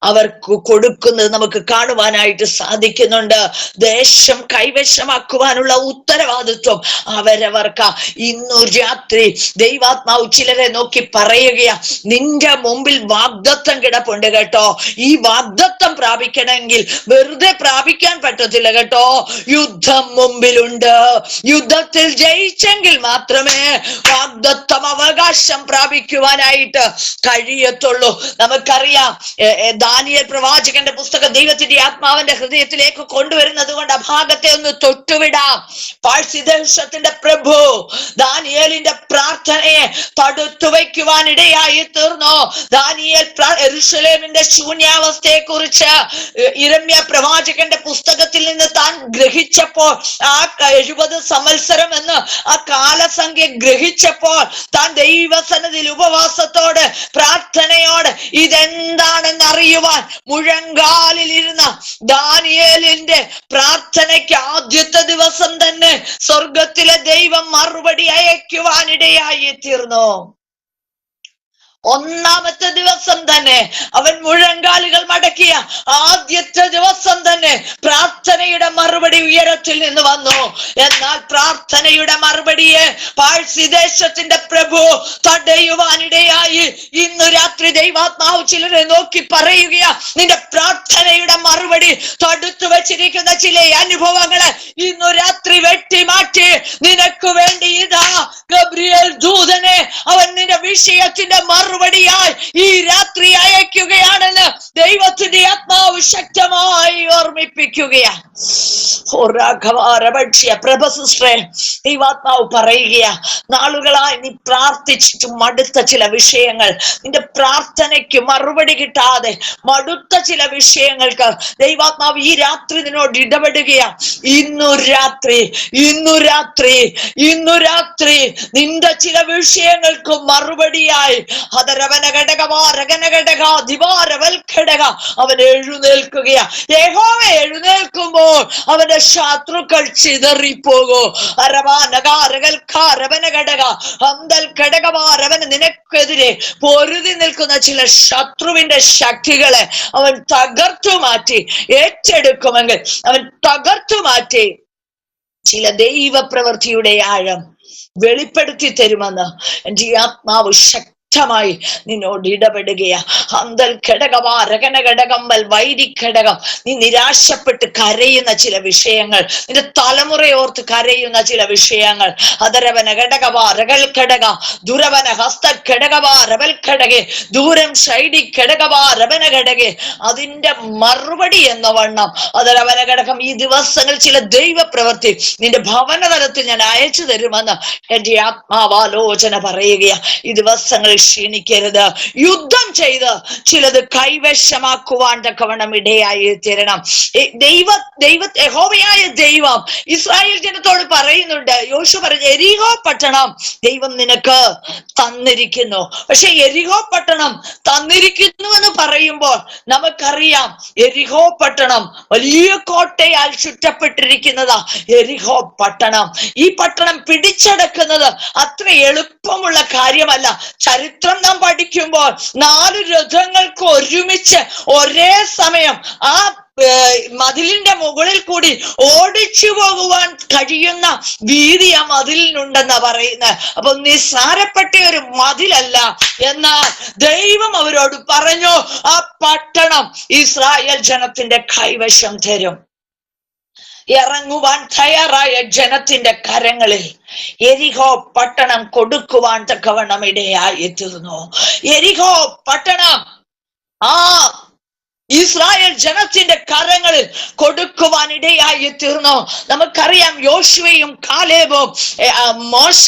അവർക്ക് കൊടുക്കുന്നത് നമുക്ക് കാണുവാനായിട്ട് സാധിക്കുന്നുണ്ട്. ദേശം കൈവശമാക്കുവാനുള്ള ഉത്തരവാദിത്വം അവരവർക്ക്. ഇന്നു രാത്രി ദൈവാത്മാവ് ചിലരെ നോക്കി പറയുകയാ, നിന്റെ മുമ്പിൽ വാഗ്ദത്തം കിടപ്പുണ്ട് കേട്ടോ. ഈ വാഗ്ദത്തം പ്രാപിക്കണമെങ്കിൽ വെറുതെ പ്രാപിക്കാൻ പറ്റത്തില്ല കേട്ടോ. യുദ്ധം മുമ്പിലുണ്ട്. യുദ്ധത്തിൽ ജയിച്ചെങ്കിൽ മാത്രമേ വാഗ്ദത്തം അവകാശം പ്രാപിക്കുവാനായിട്ട് കഴിയത്തുള്ളൂ. നമുക്കറിയാം ദാനിയേൽ പ്രവാചകന്റെ പുസ്തകം ദൈവത്തിന്റെ ആത്മാവിന്റെ ഹൃദയത്തിലേക്ക് കൊണ്ടുവരുന്നത് കൊണ്ട് ആ ഭാഗത്തെ ഒന്ന് തൊട്ടുവിടാം. പാഴ്സിദേശത്തിന്റെ പ്രഭു ദാനിയേലിന്റെ പ്രാർത്ഥനയെ തടുത്തു വയ്ക്കുവാൻ ഇടയായി തീർന്നു. ദാനിയേൽ യെരൂശലേമിന്റെ ശൂന്യാവസ്ഥയെ കുറിച്ച് യിരെമ്യാ പ്രവാചകന്റെ പുസ്തകത്തിൽ നിന്ന് താൻ ഗ്രഹിച്ചപ്പോൾ, ആ 70 സംവത്സരം എന്ന് ആ കാലസംഖ്യ ഗ്രഹിച്ചപ്പോൾ, താൻ ദൈവസന്നിധിയിൽ ഉപവാസത്തോട് പ്രാർത്ഥനയോട് ഇതെന്താണെന്ന് അറിയുവാൻ മുഴങ്കാലിൽ ഇരുന്ന ദാനിയേലിന്റെ പ്രാർത്ഥനയ്ക്ക് ആദ്യത്തെ ദിവസം തന്നെ സ്വർഗത്തിലെ ദൈവം മറുപടി അയക്കുവാനിടയായി തീർന്നു. ഒന്നാമത്തെ ദിവസം തന്നെ അവൻ മുഴങ്കാലുകൾ മടക്കിയ ആദ്യത്തെ ദിവസം തന്നെ പ്രാർത്ഥനയുടെ മറുപടി ഉയരത്തിൽ നിന്ന് വന്നു. എന്നാൽ പ്രാർത്ഥനയുടെ മറുപടിയെ പാഴ്സിദേശത്തിന്റെ പ്രഭു തടയുവാനിടയായി. ഇന്നു രാത്രി ദൈവാത്മാവ് ചിലരെ നോക്കി പറയുകയാ, നിന്റെ പ്രാർത്ഥനയുടെ മറുപടി തടുത്തു വച്ചിരിക്കുന്ന ചില അനുഭവങ്ങളെ ഇന്നു രാത്രി വെട്ടിമാറ്റി നിനക്ക് വേണ്ടി ഇതാ ഗബ്രിയേൽ ദൂതനെ അവൻ നിന്റെ വിഷയത്തിന്റെ മറുപടിയായി ഈ രാത്രി അയക്കുകയാണെന്ന് ദൈവത്തിന്റെ ആത്മാവ് ശക്തമായി ഓർമ്മിപ്പിക്കുകയാണ്. പ്രഭ സിസ്റ്ററെ, ദൈവാത്മാവ് പറയുകയാ, നാളുകളായി നീ പ്രാർത്ഥിച്ചിട്ട് മടുത്ത ചില വിഷയങ്ങൾ, നിന്റെ പ്രാർത്ഥനയ്ക്ക് മറുപടി കിട്ടാതെ മടുത്ത ചില വിഷയങ്ങൾക്ക് ദൈവാത്മാവ് ഈ രാത്രി നിന്നോട് ഇടപെടുകയാ. ഇന്നു രാത്രി നിന്റെ ചില വിഷയങ്ങൾക്ക് മറുപടിയായി അവൻ എഴുന്നേൽക്കുകയാ. യഹോവ എഴുന്നേൽക്കുമ്പോൾ അവന്റെ ശത്രുക്കൾ ചിതറിപ്പോകൂ. അവന് നിനക്കെതിരെ പൊരുതി നിൽക്കുന്ന ചില ശത്രുവിന്റെ ശക്തികളെ അവൻ തകർത്തു മാറ്റി ഏറ്റെടുക്കുമെങ്കിൽ അവൻ തകർത്തു മാറ്റി ചില ദൈവപ്രവൃത്തിയുടെ ആഴം വെളിപ്പെടുത്തി തരുമെന്ന് എൻ്റെ ആത്മാവ് ശക്തമായി നിന്നോട് ഇടപെടുകയാ. ഹന്തൽ ഘടകമാ രകന ഘടകമ്പൽ വൈരിഘടകം. നീ നിരാശപ്പെട്ട് കരയുന്ന ചില വിഷയങ്ങൾ, നിന്റെ തലമുറയോർത്ത് കരയുന്ന ചില വിഷയങ്ങൾ, അതരവന ഘടകവാ രകൽ ഘടക ദുരവന ഹസ്ത ഘടകവാ രവൽ ഘടകെ ദൂരം ശൈഡി ഘടകവാ രവന ഘടകെ, അതിന്റെ മറുപടി എന്ന വണ്ണം അതരവന ഘടകം ഈ ദിവസങ്ങൾ ചില ദൈവപ്രവൃത്തി നിന്റെ ഭവനതലത്തിൽ ഞാൻ അയച്ചു തരുമെന്ന് എൻ്റെ ആത്മാവാലോചന പറയുകയാ. ഈ ദിവസങ്ങൾ ക്ഷീണിക്കരുത്. യുദ്ധം ചെയ്ത് ചിലത് കൈവശമാക്കുവാൻ തക്കവണ്ണം ഇടയായി തീരണം. യഹോവയായ ദൈവം ഇസ്രായേൽ ജനത്തോട് പറയുന്നുണ്ട്. യോശുവ പറഞ്ഞു, യെരിഹോ പട്ടണം ദൈവം നിനക്ക് തന്നിരിക്കുന്നു. പക്ഷെ യെരിഹോ പട്ടണം തന്നിരിക്കുന്നു എന്ന് പറയുമ്പോൾ നമുക്കറിയാം, യെരിഹോ പട്ടണം വലിയ കോട്ടയാൽ ചുറ്റപ്പെട്ടിരിക്കുന്നതാ. യെരിഹോ പട്ടണം, ഈ പട്ടണം പിടിച്ചടക്കുന്നത് അത്ര എളുപ്പമുള്ള കാര്യമല്ല. ചരിത്രം നാം പഠിക്കുമ്പോൾ 4 രഥങ്ങൾക്ക് ഒരുമിച്ച് ഒരേ സമയം ആ മതിലിന്റെ മുകളിൽ കൂടി ഓടിച്ചു പോകുവാൻ കഴിയുന്ന വീതി ആ മതിലിനുണ്ടെന്നാ പറയുന്നത്. അപ്പൊ നിസ്സാരപ്പെട്ട ഒരു മതിലല്ല. എന്നാൽ ദൈവം അവരോട് പറഞ്ഞു, ആ പട്ടണം ഇസ്രായേൽ ജനത്തിന്റെ കൈവശം തരും. ഇറങ്ങുവാൻ തയ്യാറായ ജനത്തിന്റെ കരങ്ങളിൽ യെരിഹോ പട്ടണം കൊടുക്കുവാൻ തക്കവണ്ണം ഇടയായി തീർന്നു. യെരിഹോ പട്ടണം ആ ഇസ്രായേൽ ജനത്തിന്റെ കരങ്ങളിൽ കൊടുക്കുവാൻ ഇടയായി തീർന്നു. നമുക്കറിയാം, യോശുവയും കാലേബും മോശ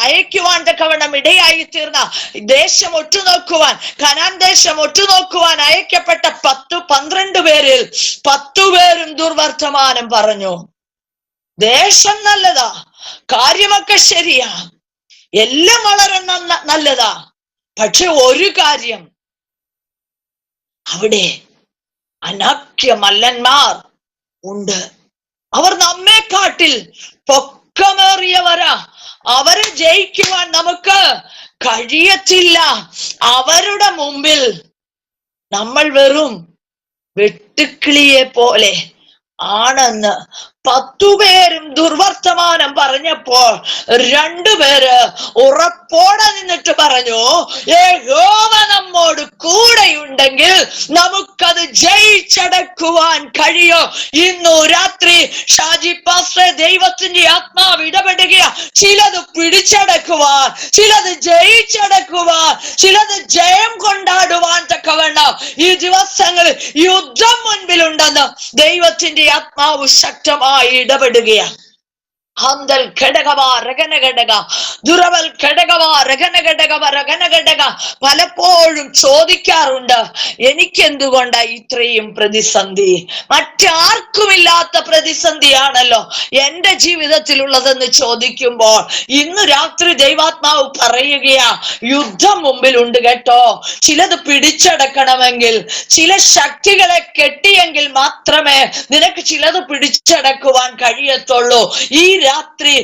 അയക്കുവാൻ തക്കവണ്ണം ഇടയായി തീർന്ന ദേശം ഒറ്റുനോക്കുവാൻ, കനാൻ ദേശം ഒറ്റുനോക്കുവാൻ അയക്കപ്പെട്ട 12 പേരിൽ 10 പേരും ദുർവർത്തമാനം പറഞ്ഞു. ദേശം നല്ലതാ, കാര്യമൊക്കെ ശരിയാ, എല്ലാം വളരെ നല്ലതാ. പക്ഷെ ഒരു കാര്യം, അവിടെ അനാക്യമല്ലന്മാർ ഉണ്ട്. അവർ നമ്മെക്കാട്ടിൽ പൊക്കമേറിയവരാ. അവരെ ജയിക്കുവാൻ നമുക്ക് കഴിയത്തില്ല. അവരുടെ മുമ്പിൽ നമ്മൾ വെറും വെട്ടുക്കിളിയെ പോലെ ആണെന്ന് 10 പേരും ദുർവർത്തമാനം പറഞ്ഞപ്പോൾ 2 പേര് ഉറപ്പോടെ നിന്നിട്ട് പറഞ്ഞു, യഹോവ നമ്മോട് കൂടെയുണ്ടെങ്കിൽ നമുക്കത് ജയിച്ചടക്കുവാൻ കഴിയോ? ഇന്നു രാത്രി ഷാജി പാസ്റ്റർ, ദൈവത്തിന്റെ ആത്മാവ് ഇടപെടുകയാ. ചിലത് പിടിച്ചടക്കുവാൻ, ചിലത് ജയിച്ചടക്കുവാൻ, ചിലത് ജയം കൊണ്ടാടുവാൻ തക്കവണ്ണം ഈ ദിവസങ്ങളിൽ യുദ്ധം മുൻപിലുണ്ടെന്ന് ദൈവത്തിന്റെ ആത്മാവ് ശക്തമായി ഇടപെടുകയാണ്. ഹന്തൽ ഘടകവാ രഗനഘടക, ദുരവൽ ഘടകവാ രഗനഘടകവ രഗനഘടക. പലപ്പോഴും ചോദിക്കാറുണ്ട്, എനിക്കെന്തുകൊണ്ടാ ഇത്രയും പ്രതിസന്ധി? മറ്റാർക്കുമില്ലാത്ത പ്രതിസന്ധിയാണല്ലോ എന്റെ ജീവിതത്തിലുള്ളതെന്ന് ചോദിക്കുമ്പോൾ ഇന്ന് രാത്രി ദൈവാത്മാവ് പറയുകയാ, യുദ്ധം മുമ്പിലുണ്ട് കേട്ടോ. ചിലത് പിടിച്ചടക്കണമെങ്കിൽ, ചില ശക്തികളെ കെട്ടിയെങ്കിൽ മാത്രമേ നിനക്ക് ചിലത് പിടിച്ചടക്കുവാൻ കഴിയത്തുള്ളൂ. ഈ രാത്രി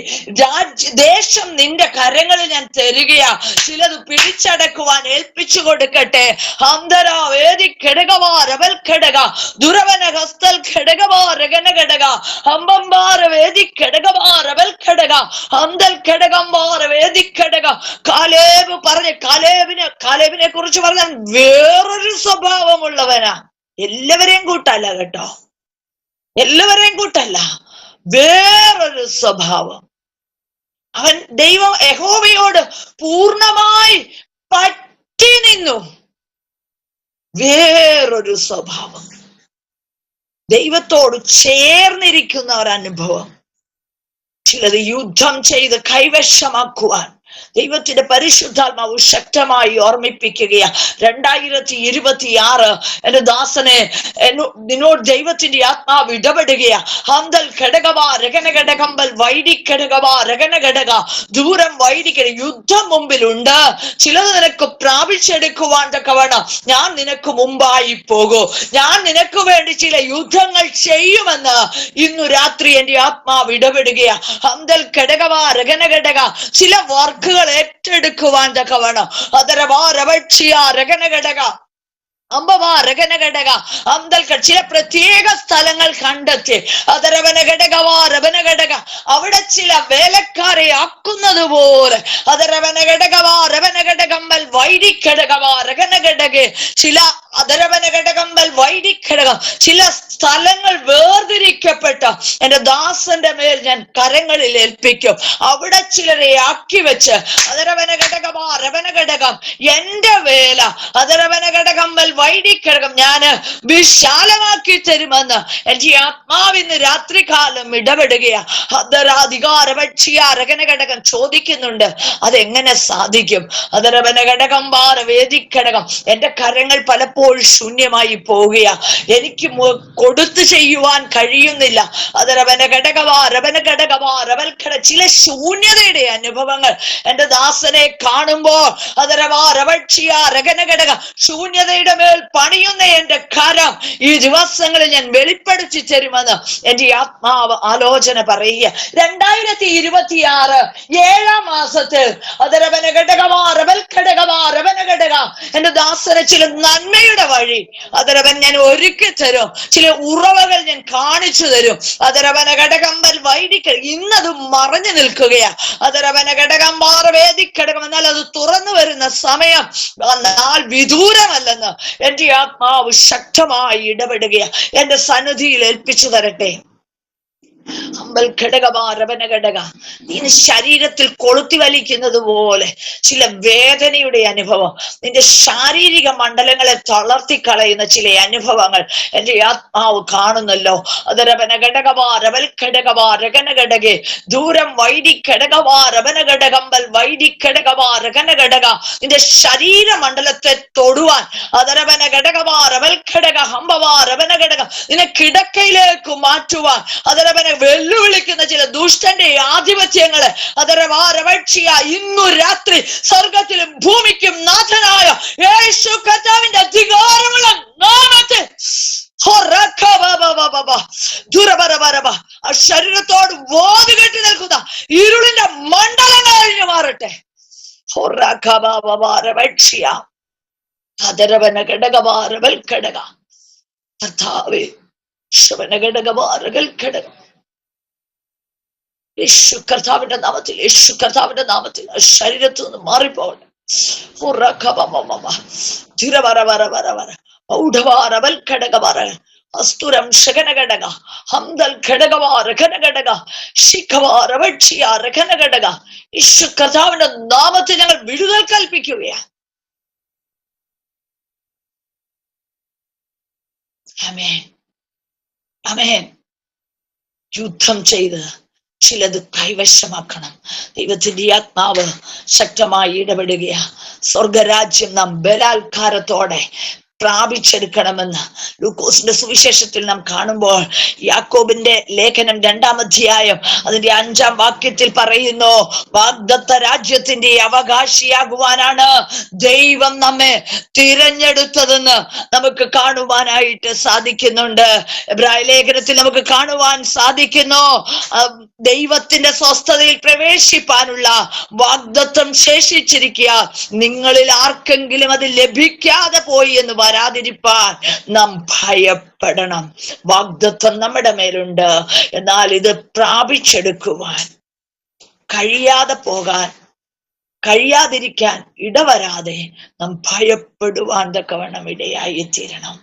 ദേശം നിന്റെ കരങ്ങളിൽ ഞാൻ തരികയാ. ചിലത് പിടിച്ചടക്കുവാൻ ഏൽപ്പിച്ചു കൊടുക്കട്ടെ. അന്തരാ വേദി ഘടകവാ രവൽ ഘടക, ദുരവന ഹസ്തൽ ഘടകവാ രഗന ഘടക, അമ്പംബാര വേദി ഘടകവാ രവൽ ഘടക, അന്തൽ ഘടകംബാര വേദി ഘടക. കാലേബ് പറഞ്ഞ കാലേബിനെ കുറിച്ച് പറഞ്ഞാൽ വേറൊരു സ്വഭാവമുള്ളവനാ. എല്ലാവരെയും കൂട്ടല്ല കേട്ടോ, എല്ലാവരെയും കൂട്ടല്ല, വേറൊരു സ്വഭാവം. അവൻ ദൈവം യഹോവയോട് പൂർണ്ണമായി പറ്റി നിന്നു. വേറൊരു സ്വഭാവം, ദൈവത്തോട് ചേർന്നിരിക്കുന്ന ഒരനുഭവം. ചിലത് യുദ്ധം ചെയ്ത് കൈവശമാക്കുവാൻ ദൈവത്തിന്റെ പരിശുദ്ധാത്മാവ് ശക്തമായി ഓർമ്മിപ്പിക്കുകയാ. 2026 എന്റെ ദാസനെ നിന്നോട് ദൈവത്തിന്റെ ആത്മാവ് ഇടപെടുകയാ. ഹന്തൽ ഘടകവാ രഗന ഘടകമ്പൽ വൈഡി ഘടകവാ രഗന ഘടക, ദൂരം വൈഡിക്കട. യുദ്ധം മുമ്പിലുണ്ട്. ചിലത് നിനക്ക് പ്രാപിച്ചെടുക്കുവാൻ തക്കവണ്ണം ഞാൻ നിനക്ക് മുമ്പായി പോകൂ, ഞാൻ നിനക്ക് വേണ്ടി ചില യുദ്ധങ്ങൾ ചെയ്യുമെന്ന് ഇന്നു രാത്രി എന്റെ ആത്മാവ് ഇടപെടുകയാ. ഹന്തൽ ഘടകവാ രഗന ഘടക. ചില വർക്കുകൾ ഏറ്റെടുക്കുവാൻ തക്കവണ്ണം അതരവാ രവക്ഷിയ രഗന ഘടക, അമ്പവാ രഗന ഘടക, അന്തൽക്ക. ചില പ്രത്യേക സ്ഥലങ്ങൾ കണ്ടെത്തി അതരവന ഘടകവാ രവന ഘടക. അവിടെ ചില വേലക്കാരെ ആക്കുന്നത് പോലെ അതരവന ഘടകവാ രവന ഘടകമ്പൽ വൈഡി ഘടകവാ രഗന ഘടകെ. ചില അതരവന ഘടകമ്പൽ വൈഡി ഘടകം. ചില സ്ഥലങ്ങൾ വേർതിരിക്കപ്പെട്ട എന്റെ ദാസന്റെ മേൽ ഞാൻ കരങ്ങളിൽ ഏൽപ്പിക്കും. അവിടെ ചിലരെ ആക്കി വെച്ച് അതരവന ഘടകവാ രവന ഘടകം. എന്റെ വേല അതരവന ഘടകമ്പൽ വൈഡി ഘടകം ഞാൻ വിശാലമാക്കി തരുമെന്ന് എന്റെ ആത്മാവിന്ന് രാത്രികാലം ഇടപെടുകയാ. അതരാധികാരപക്ഷിയാരകന ഘടകം ചോദിക്കുന്നുണ്ട്, അതെങ്ങനെ സാധിക്കും? അതരവന ഘടകം ബാര വേദി ഘടകം. എന്റെ കരങ്ങൾ പലപ്പോഴും ശൂന്യമായി പോവുകയാ, എനിക്ക് കൊടുത്തു ചെയ്യുവാൻ കഴിയുന്നില്ല. അതരവന ഘടകവാ രവന ഘടകവാ രവൽ ഘട. ചില ശൂന്യതയുടെ അനുഭവങ്ങൾ എന്റെ ദാസനെ കാണുമ്പോൾ അതരവാ രവക്ഷിയ രഗന ഘടക. ശൂന്യതയുടെ മേൽ പണിയുന്ന എന്റെ കരം ഈ ദിവസങ്ങളിൽ ഞാൻ വെളിപ്പെടുത്തി തരുമെന്ന് എന്റെ ആത്മാവ് ആലോചന പറയുക. 2026 7 മാസത്തിൽ അതരവന ഘടകവാ രവൽ ഘടകവാ രവന ഘടക. എന്റെ ദാസനെ ചില നന്മയുടെ വഴി അതരവൻ ഞാൻ ഒരുക്കി തരും. ചില ഉറവകൾ ഞാൻ കാണിച്ചു തരും. അതരവന ഘടകമ്പൽ വൈദിക. ഇന്നത് മറഞ്ഞു നിൽക്കുകയാ. അതരവന ഘടകംബാർ വേദി ഘടകം. എന്നാൽ അത് തുറന്നു വരുന്ന സമയം എന്നാൽ വിദൂരമല്ലെന്ന് എന്റെ ആത്മാവ് ശക്തമായി ഇടപെടുകയാ. എന്റെ സന്നിധിയിൽ ഏൽപ്പിച്ചു തരട്ടെ. അമ്പൽ ഘടകവാ രവന ഘടക. നീ ശരീരത്തിൽ കൊളുത്തി വലിക്കുന്നത് പോലെ ചില വേദനയുടെ അനുഭവം, നിന്റെ ശാരീരിക മണ്ഡലങ്ങളെ തളർത്തി കളയുന്ന ചില അനുഭവങ്ങൾ എന്റെ ആത്മാവ് കാണുന്നല്ലോ. അത് രവന ഘടകവാ രവൽ ഘടകവാ രഗന ഘടകെ. ദൂരം വൈഡി ഘടകവാ രവന ഘടകമ്പൽ വൈഡി ഘടകവാ രഗന ഘടക. നിന്റെ ശരീര മണ്ഡലത്തെ തൊടുവാൻ അതരവന ഘടകവാ രവൽ ഘടക ഹംബവാ രവന ഘടക. നിന്നെ കിടക്കയിലേക്ക് മാറ്റുവാൻ അതരവന ദൈവത്തിനെ വെല്ലുവിളിക്കുന്ന ചില ദുഷ്ടന്റെ ആധിപത്യങ്ങള് അതരവാരവക്ഷിയ ഇന്നു രാത്രി സ്വർഗത്തിലും ഭൂമിക്കും നാഥനായ യേശു കർത്താവിന്റെ അധികാരമുള്ള നാമത്തിൽ ആ ശരീരത്തോട് വാതി കെട്ടി നിൽക്കുന്ന ഇരുളിന്റെ മണ്ഡലങ്ങൾ കഴിഞ്ഞു മാറട്ടെ. കർത്താവേ യേശു കർത്താവിന്റെ നാമത്തിൽ, യേശു കർത്താവിന്റെ നാമത്തിൽ ശരീരത്തു നിന്ന് മാറിപ്പോകട്ടെ. അസ്തുരം ശകനഘടക ഹംദൽ ഘടകവാര ഘനഘടക ശിഖവാര വക്ഷിയാര ഘനഘടക. യേശു കർത്താവിന്റെ നാമത്തിൽ ഞങ്ങൾ വിടുതൽ കൽപ്പിക്കുകയാണ്. ആമേൻ, ആമേൻ. യുദ്ധം ചെയ്ത് ചിലത് കൈവശമാക്കണം. ദൈവത്തിന്റെ ആത്മാവ് ശക്തമായി ഇടപെടുകയാ. സ്വർഗരാജ്യം നാം ബലാത്കാരത്തോടെ പ്രാപിച്ചെടുക്കണമെന്ന് ലൂക്കോസിന്റെ സുവിശേഷത്തിൽ നാം കാണുമ്പോൾ യാക്കോബിന്റെ ലേഖനം 2-ാം അധ്യായം അതിന്റെ 5-ാം വാക്യത്തിൽ പറയുന്നു, വാഗ്ദത്ത രാജ്യത്തിന്റെ അവകാശിയാകുവാനാണ് ദൈവം നമ്മെ തിരഞ്ഞെടുത്തതെന്ന് നമുക്ക് കാണുവാനായിട്ട് സാധിക്കുന്നുണ്ട്. എബ്രായ ലേഖനത്തിൽ നമുക്ക് കാണുവാൻ സാധിക്കുന്നു, ദൈവത്തിന്റെ സ്വസ്ഥതയിൽ പ്രവേശിപ്പാനുള്ള വാഗ്ദത്തം ശേഷിച്ചിരിക്കുക. നിങ്ങളിൽ ആർക്കെങ്കിലും അത് ലഭിക്കാതെ പോയി എന്ന് വരാതിരിപ്പാൻ നാം ഭയപ്പെടണം. വാഗ്ദത്തം നമ്മുടെ മേലുണ്ട്. എന്നാൽ ഇത് പ്രാപിച്ചെടുക്കുവാൻ കഴിയാതിരിക്കാൻ ഇടവരാതെ നാം ഭയപ്പെടുവാൻ തക്കവണ്ണം ഇടയായി തീരണം.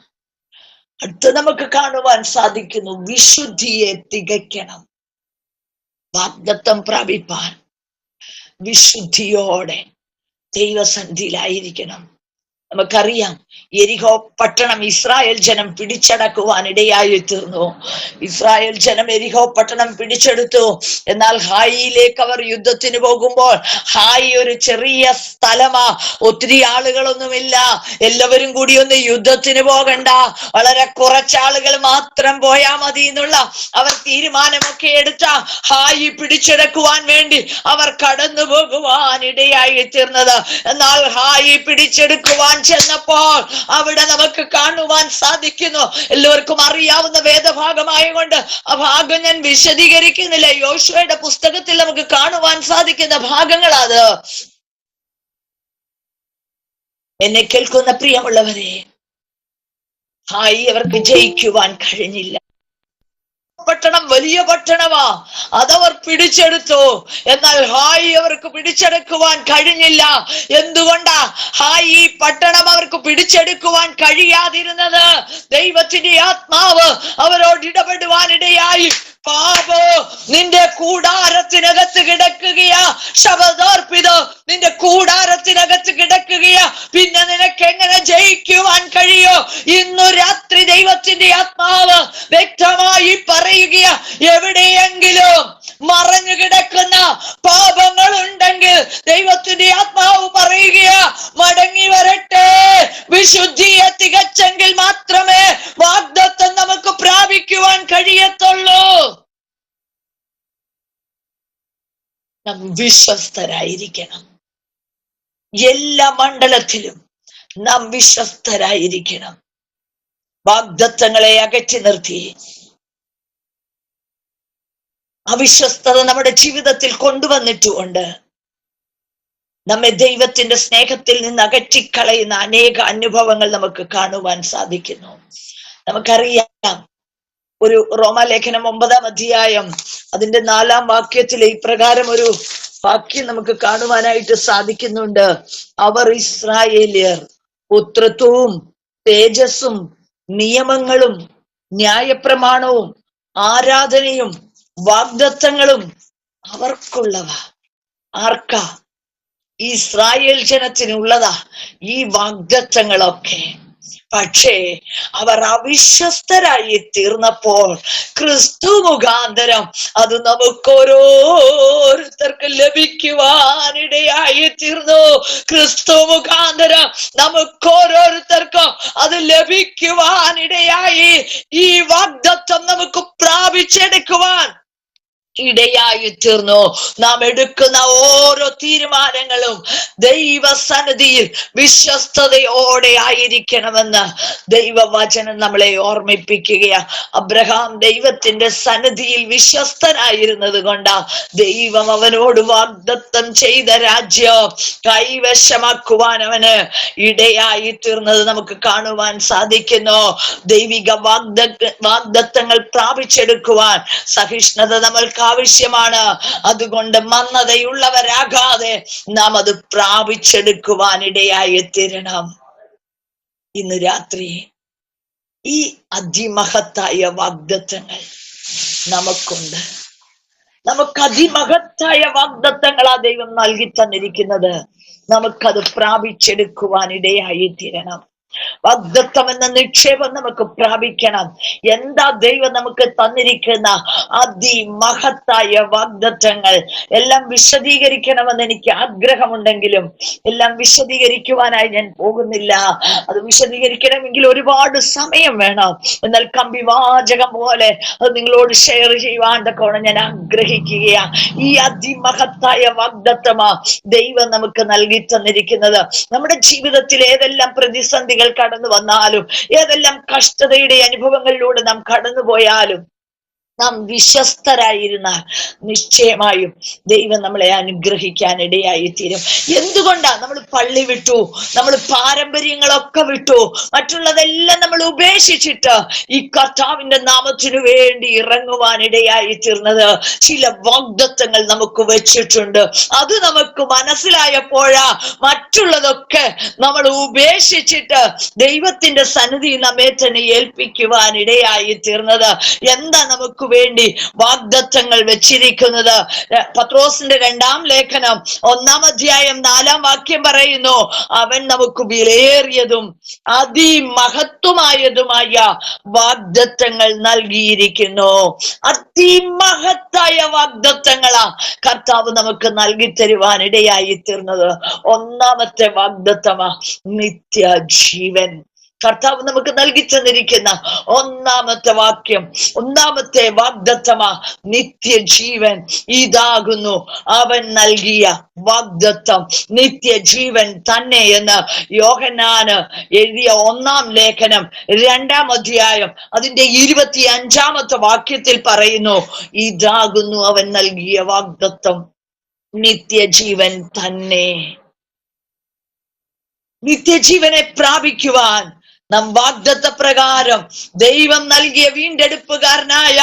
അടുത്ത് നമുക്ക് കാണുവാൻ സാധിക്കുന്നു, വിശുദ്ധിയെ തികയ്ക്കണം. വാഗ്ദത്തം പ്രാപിപ്പാൻ വിശുദ്ധിയോടെ ദൈവസന്നിധിയിലായിരിക്കണം. നമുക്കറിയാം, യെരിഹോ പട്ടണം ഇസ്രായേൽ ജനം പിടിച്ചടക്കുവാൻ ഇടയായി തീർന്നു. ഇസ്രായേൽ ജനം യെരിഹോ പട്ടണം പിടിച്ചെടുത്തു. എന്നാൽ ഹായിയിലേക്ക് അവർ യുദ്ധത്തിന് പോകുമ്പോൾ, ഹായി ഒരു ചെറിയ സ്ഥലമാ, ഒത്തിരി ആളുകളൊന്നുമില്ല. എല്ലാവരും കൂടി ഒന്ന് യുദ്ധത്തിന് പോകണ്ട, വളരെ കുറച്ചാളുകൾ മാത്രം പോയാ മതി എന്നുള്ള അവർ തീരുമാനമൊക്കെ എടുത്ത ഹായി പിടിച്ചെടുക്കുവാൻ വേണ്ടി അവർ കടന്നു പോകുവാൻ ഇടയായി തീർന്നത്. എന്നാൽ ഹായി പിടിച്ചെടുക്കുവാൻ ചെന്നപ്പോൾ അവിടെ നമുക്ക് കാണുവാൻ സാധിക്കുന്നു, എല്ലാവർക്കും അറിയാവുന്ന വേദഭാഗമായതുകൊണ്ട് ആ ഭാഗം ഞാൻ വിശദീകരിക്കുന്നില്ല. യോശുവയുടെ പുസ്തകത്തിൽ നമുക്ക് കാണുവാൻ സാധിക്കുന്ന ഭാഗങ്ങളാത്. എന്നെ കേൾക്കുന്ന പ്രിയമുള്ളവരെ, ഹായി അവർക്ക് ജയിക്കുവാൻ കഴിഞ്ഞില്ല. പട്ടണം വലിയ പട്ടണമാ, അതവർ പിടിച്ചെടുത്തു. എന്നാൽ ഹായി അവർക്ക് പിടിച്ചെടുക്കുവാൻ കഴിഞ്ഞില്ല. എന്തുകൊണ്ടാ ഹായി ഈ പട്ടണം അവർക്ക് പിടിച്ചെടുക്കുവാൻ കഴിയാതിരുന്നത്? ദൈവത്തിന്റെ ആത്മാവ് അവരോട് ഇടപെടുവാനിടയായി. പാപോ, നിന്റെ കൂടാരത്തിനകത്ത് കിടക്കുകയാ. ശബദോർപ്പിതോ, നിന്റെ കൂടാരത്തിനകത്ത് കിടക്കുകയാ. പിന്നെ നിനക്ക് എങ്ങനെ ജയിക്കുവാൻ കഴിയോ? ഇന്നു രാത്രി ദൈവത്തിന്റെ ആത്മാവ് വ്യക്തമായി പറയുകയാ, എവിടെയെങ്കിലും മറഞ്ഞു കിടക്കുന്ന പാപങ്ങൾ ഉണ്ടെങ്കിൽ ദൈവത്തിന്റെ ആത്മാവ് പറയുകയാ, മടങ്ങി വരട്ടെ. വിശുദ്ധിയെ തികച്ചെങ്കിൽ മാത്രമേ വാഗ്ദത്തം നമുക്ക് പ്രാപിക്കുവാൻ കഴിയത്തുള്ളൂ. നാം വിശ്വസ്തരായിരിക്കണം. എല്ലാ മണ്ഡലത്തിലും നാം വിശ്വസ്തരായിരിക്കണം. വാഗ്ദത്തങ്ങളെ അകറ്റി നിർത്തി അവിശ്വസ്തത നമ്മുടെ ജീവിതത്തിൽ കൊണ്ടുവന്നിട്ടുകൊണ്ട് നമ്മെ ദൈവത്തിന്റെ സ്നേഹത്തിൽ നിന്ന് അകറ്റിക്കളയുന്ന അനേക അനുഭവങ്ങൾ നമുക്ക് കാണുവാൻ സാധിക്കുന്നു. നമുക്കറിയാം, ഒരു റോമാലേഖനം 9-ാം അധ്യായം അതിന്റെ 4-ാം വാക്യത്തിൽ ഇപ്രകാരം ഒരു വാക്യം നമുക്ക് കാണുവാനായിട്ട് സാധിക്കുന്നുണ്ട്. അവർ ഇസ്രായേലിയർ പുത്രത്വവും തേജസ്സും നിയമങ്ങളും ന്യായപ്രമാണവും ആരാധനയും വാഗ്ദത്തങ്ങളും അവർക്കുള്ളവ. ആർക്കാ? ഇസ്രായേൽ ജനത്തിനുള്ളതാ ഈ വാഗ്ദത്തങ്ങളൊക്കെ. പക്ഷേ അവർ അവിശ്വസ്തരായി തീർന്നപ്പോൾ ക്രിസ്തു മുഖാന്തരം അത് നമുക്ക് ഓരോരുത്തർക്കും ലഭിക്കും. ലഭിക്കുവാനിടയായി തീർന്നു. ക്രിസ്തു മുഖാന്തരം നമുക്ക് ഓരോരുത്തർക്കും അത് ലഭിക്കുവാനിടയായി. ഈ വാഗ്ദത്തം നമുക്ക് പ്രാപിച്ചെടുക്കുവാൻ ഇടയായി തീർന്നു. നാം എടുക്കുന്ന ഓരോ തീരുമാനങ്ങളും ദൈവസന്നിധിയിൽ വിശ്വസ്തയോടെ ആയിരിക്കണമെന്ന് ദൈവവചനം നമ്മളെ ഓർമ്മിപ്പിക്കുകയാ. അബ്രഹാം ദൈവത്തിന്റെ സന്നിധിയിൽ വിശ്വസ്തനായിരുന്നത് കൊണ്ടാ ദൈവം അവനോട് വാഗ്ദത്തം ചെയ്ത രാജ്യം കൈവശമാക്കുവാൻ അവന് ഇടയായി തീർന്നത് നമുക്ക് കാണുവാൻ സാധിക്കുന്നു. ദൈവിക വാഗ്ദത്തങ്ങൾ പ്രാപിച്ചെടുക്കുവാൻ സഹിഷ്ണുത നമ്മൾക്ക് ആവശ്യമാണ്. അതുകൊണ്ട് മന്ദതയുള്ളവരാകാതെ നാം അത് പ്രാപിച്ചെടുക്കുവാനിടയായി തീരണം. ഇന്ന് രാത്രി ഈ അതിമഹത്തായ വാഗ്ദത്തങ്ങൾ നമുക്കുണ്ട്. നമുക്ക് അതിമഹത്തായ വാഗ്ദത്തങ്ങളാ ദൈവം നൽകി തന്നിരിക്കുന്നത്. നമുക്കത് പ്രാപിച്ചെടുക്കുവാനിടയായി തീരണം. വാഗ്ദത്തം എന്ന നിക്ഷേപം നമുക്ക് പ്രാപിക്കണം. എന്താ ദൈവം നമുക്ക് തന്നിരിക്കുന്ന അതിമഹത്തായ വാഗ്ദത്തങ്ങൾ? എല്ലാം വിശദീകരിക്കണമെന്ന് എനിക്ക് ആഗ്രഹമുണ്ടെങ്കിലും എല്ലാം വിശദീകരിക്കുവാനായി ഞാൻ പോകുന്നില്ല. അത് വിശദീകരിക്കണമെങ്കിൽ ഒരുപാട് സമയം വേണം. എന്നാൽ കമ്പിവാചകം പോലെ അത് നിങ്ങളോട് ഷെയർ ചെയ്യുവാൻ തക്കോണം ഞാൻ ആഗ്രഹിക്കുകയാ. ഈ അതിമഹത്തായ വാഗ്ദത്തമാ ദൈവം നമുക്ക് നൽകി തന്നിരിക്കുന്നത്. നമ്മുടെ ജീവിതത്തിൽ ഏതെല്ലാം പ്രതിസന്ധികൾ കടന്നു വന്നാലും, ഏതെല്ലാം കഷ്ടതയുടെ അനുഭവങ്ങളിലൂടെ നാം കടന്നുപോയാലും, നാം വിശ്വസ്തരായിരുന്നാൽ നിശ്ചയമായും ദൈവം നമ്മളെ അനുഗ്രഹിക്കാൻ ഇടയായി തീരും. എന്തുകൊണ്ടാ? നമ്മൾ പള്ളി വിട്ടു, നമ്മൾ പാരമ്പര്യങ്ങളൊക്കെ വിട്ടു, മറ്റുള്ളതെല്ലാം നമ്മൾ ഉപേക്ഷിച്ചിട്ട് ഈ കർത്താവിന്റെ നാമത്തിനു വേണ്ടി ഇറങ്ങുവാൻ ഇടയായി തീർന്നത്. ചില വാഗ്ദത്തങ്ങൾ നമുക്ക് വെച്ചിട്ടുണ്ട്. അത് നമുക്ക് മനസ്സിലായപ്പോഴാ മറ്റുള്ളതൊക്കെ നമ്മൾ ഉപേക്ഷിച്ചിട്ട് ദൈവത്തിന്റെ സന്നിധി നമ്മെ തന്നെ ഏൽപ്പിക്കുവാൻ ഇടയായി തീർന്നത്. എന്താ നമുക്ക് വേണ്ടി വാഗ്ദത്തങ്ങൾ വെച്ചിരിക്കുന്നത്? പത്രോസിന്റെ 2-ാം ലേഖനം 1-ാം അധ്യായം 4-ാം വാക്യം പറയുന്നു, അവൻ നമുക്ക് വിലയേറിയതും അതിമഹത്വമായതുമായ വാഗ്ദത്തങ്ങൾ നൽകിയിരിക്കുന്നു. അതിമഹത്തായ വാഗ്ദത്തങ്ങളാ കർത്താവ് നമുക്ക് നൽകി തരുവാൻ ഇടയായി തീർന്നത്. 1-ാമത്തെ വാഗ്ദത്തമാ നിത്യജീവൻ. കർത്താവ് നമുക്ക് നൽകി തന്നിരിക്കുന്ന 1-ാമത്തെ വാക്യം, 1-ാമത്തെ വാഗ്ദത്തമാ നിത്യജീവൻ. ഇതാകുന്നു അവൻ നൽകിയ വാഗ്ദത്തം, നിത്യജീവൻ തന്നെ എന്ന് യോഹന്നാന് എഴുതിയ 1-ാം ലേഖനം 2-ാം അധ്യായം അതിന്റെ 25-ാമത്തെ വാക്യത്തിൽ പറയുന്നു, ഇതാകുന്നു അവൻ നൽകിയ വാഗ്ദത്തം, നിത്യജീവൻ തന്നെ. നിത്യജീവനെ പ്രാപിക്കുവാൻ നാം വാഗ്ദത്ത പ്രകാരം ദൈവം നൽകിയ വീണ്ടെടുപ്പുകാരനായ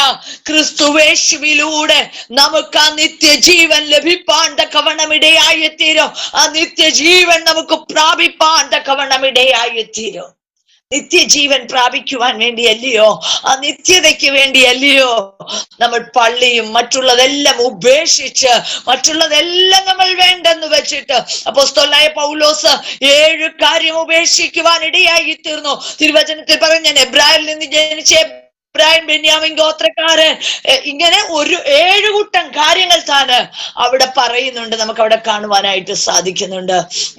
ക്രിസ്തുവേശുവിലൂടെ നമുക്ക് ആ നിത്യജീവൻ ലഭിപ്പാൻ തക്കവണ്ണം ഇടയായി തീരും. ആ നിത്യജീവൻ നമുക്ക് പ്രാപിപ്പാൻ തക്കവണ്ണം ഇടയായി തീരും. നിത്യജീവൻ പ്രാപിക്കുവാൻ വേണ്ടിയല്ലയോ, ആ നിത്യതയ്ക്ക് വേണ്ടിയല്ലയോ നമ്മൾ പള്ളിയും മറ്റുള്ളതെല്ലാം ഉപേക്ഷിച്ച്, മറ്റുള്ളതെല്ലാം നമ്മൾ വേണ്ടെന്ന് വെച്ചിട്ട് അപ്പോസ്തലനായ പൗലോസ് 7 കാര്യം ഉപേക്ഷിക്കുവാൻ ഇടയായി തീർന്നു. തിരുവചനത്തിൽ പറഞ്ഞു, ഞാൻ എബ്രായരിൽ നിന്ന് ജനിച്ച എബ്രായൻ ബെന്യാമിൻ ഗോത്രക്കാരൻ, ഇങ്ങനെ ഒരു 7 കൂട്ടം കാര്യങ്ങൾ താന് അവിടെ പറയുന്നുണ്ട്. നമുക്ക് അവിടെ കാണുവാനായിട്ട് സാധിക്കുന്നുണ്ട്.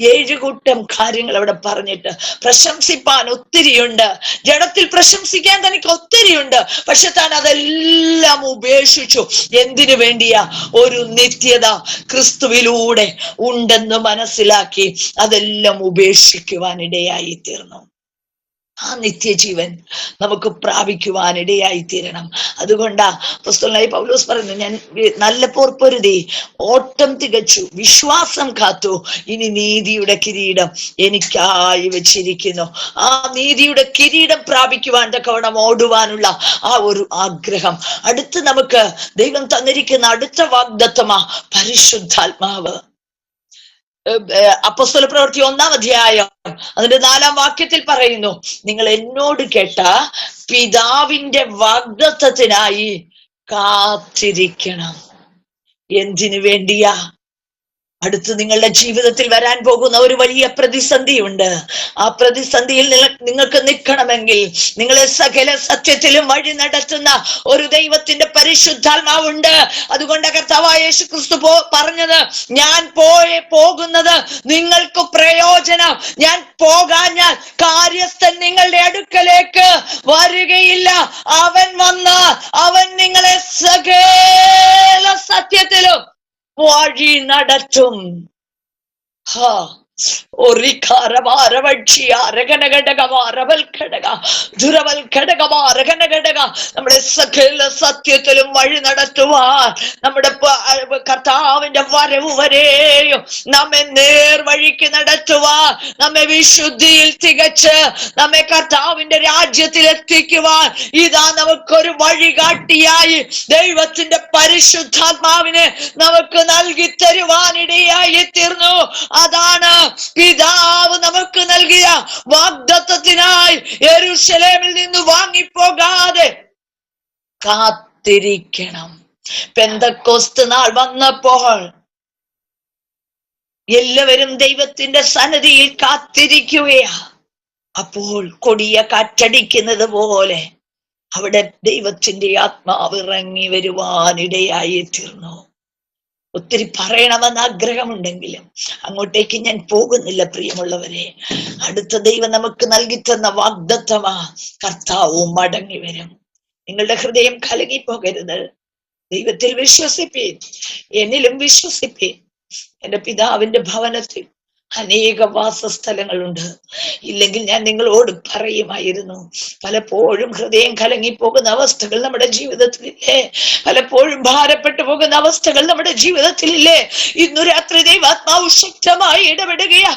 7 കൂട്ടം കാര്യങ്ങൾ അവിടെ പറഞ്ഞിട്ട് പ്രശംസിപ്പാൻ ഒത്തിരിയുണ്ട്. ജഡത്തിൽ പ്രശംസിക്കാൻ തനിക്ക് ഒത്തിരിയുണ്ട്. പക്ഷെ താൻ അതെല്ലാം ഉപേക്ഷിച്ചു. എന്തിനു വേണ്ടിയാ? ഒരു നിത്യത ക്രിസ്തുവിലൂടെ ഉണ്ടെന്ന് മനസ്സിലാക്കി അതെല്ലാം ഉപേക്ഷിക്കുവാൻ ഇടയായി തീർന്നു. ആ നിത്യജീവൻ നമുക്ക് പ്രാപിക്കുവാൻ ഇടയായി തീരണം. അതുകൊണ്ടാ അപ്പോസ്തലനായ പൗലോസ് പറയുന്നു, ഞാൻ നല്ല പോർ പൊരുതി, ഓട്ടം തികച്ചു, വിശ്വാസം കാത്തു, ഇനി നീതിയുടെ കിരീടം എനിക്കായി വെച്ചിരിക്കുന്നു. ആ നീതിയുടെ കിരീടം പ്രാപിക്കുവാൻ തക്കവണ്ണം ഓടുവാനുള്ള ആ ഒരു ആഗ്രഹം. അടുത്ത് നമുക്ക് ദൈവം തന്നിരിക്കുന്ന അടുത്ത വാഗ്ദത്തമാ പരിശുദ്ധാത്മാവ്. അപ്പോസ്തല പ്രവൃത്തി 1-ാം അധ്യായം അതിന്റെ 4-ാം വാക്യത്തിൽ പറയുന്നു, നിങ്ങൾ എന്നോട് കേട്ട പിതാവിന്റെ വാഗ്ദത്തത്തിനായി കാത്തിരിക്കണം. എന്തിനു വേണ്ടിയാ? അടുത്ത് നിങ്ങളുടെ ജീവിതത്തിൽ വരാൻ പോകുന്ന ഒരു വലിയ പ്രതിസന്ധിയുണ്ട്. ആ പ്രതിസന്ധിയിൽ നിങ്ങൾക്ക് നിൽക്കണമെങ്കിൽ നിങ്ങളെ സകല സത്യത്തിലും വഴി നടത്തുന്ന ഒരു ദൈവത്തിന്റെ പരിശുദ്ധാത്മാവുണ്ട്. അതുകൊണ്ട് കർത്താവായ യേശു ക്രിസ്തു പറഞ്ഞത്, ഞാൻ പോകുന്നത് നിങ്ങൾക്ക് പ്രയോജനം. ഞാൻ പോകാഞ്ഞാൽ കാര്യസ്ഥൻ നിങ്ങളുടെ അടുക്കലേക്ക് വരികയില്ല. അവൻ വന്നാൽ അവൻ നിങ്ങളെ സകല സത്യത്തിലും വഴി നടത്തും. നമ്മുടെ സകല സത്യത്തിലും വഴി നടത്തുവാൻ, നമ്മുടെ കർത്താവിന്റെ വരവ് വരെയും നമ്മെ നേർവഴിക്ക് നടത്തുവാൻ, നമ്മെ വിശുദ്ധിയിൽ തികച്ച് നമ്മെ കർത്താവിന്റെ രാജ്യത്തിൽ എത്തിക്കുവാൻ ഇതാ നമുക്കൊരു വഴികാട്ടിയായി ദൈവത്തിന്റെ പരിശുദ്ധാത്മാവിനെ നമുക്ക് നൽകി തരുവാനിടയായി തീർന്നു. അതാണ് പിതാവ് നമുക്ക് നൽകിയ വാഗ്ദത്തത്തിനായി യെരൂശലേമിൽ നിന്ന് വാങ്ങിപ്പോകാതെ കാത്തിരിക്കണം. പെന്തക്കോസ്ത് നാൾ വന്നപ്പോൾ എല്ലാവരും ദൈവത്തിന്റെ സന്നിധിയിൽ കാത്തിരിക്കുകയാ. അപ്പോൾ കൊടിയ കാറ്റടിക്കുന്നത് പോലെ അവിടെ ദൈവത്തിന്റെ ആത്മാവ് ഇറങ്ങി വരുവാനിടയായി തീർന്നു. ഒത്തിരി പറയണമെന്ന് ആഗ്രഹമുണ്ടെങ്കിലും അങ്ങോട്ടേക്ക് ഞാൻ പോകുന്നില്ല പ്രിയമുള്ളവരെ. അടുത്ത ദൈവം നമുക്ക് നൽകി തന്ന വാഗ്ദത്തമാ, കർത്താവും മടങ്ങി വരും. നിങ്ങളുടെ ഹൃദയം കലങ്ങിപ്പോകരുത്. ദൈവത്തിൽ വിശ്വസിപ്പീൻ, എന്നിലും വിശ്വസിപ്പീൻ. എന്റെ പിതാവിന്റെ ഭവനത്തിൽ അനേക വാസസ്ഥലങ്ങളുണ്ട്. ഇല്ലെങ്കിൽ ഞാൻ നിങ്ങളോട് പറയുമായിരുന്നു. പലപ്പോഴും ഹൃദയം കലങ്ങിപ്പോകുന്ന അവസ്ഥകൾ നമ്മുടെ ജീവിതത്തിലില്ലേ? പലപ്പോഴും ഭാരപ്പെട്ടു പോകുന്ന അവസ്ഥകൾ നമ്മുടെ ജീവിതത്തിലില്ലേ? ഇന്നു രാത്രി ദൈവാത്മാവ് ശക്തമായി ഇടപെടുകയാ.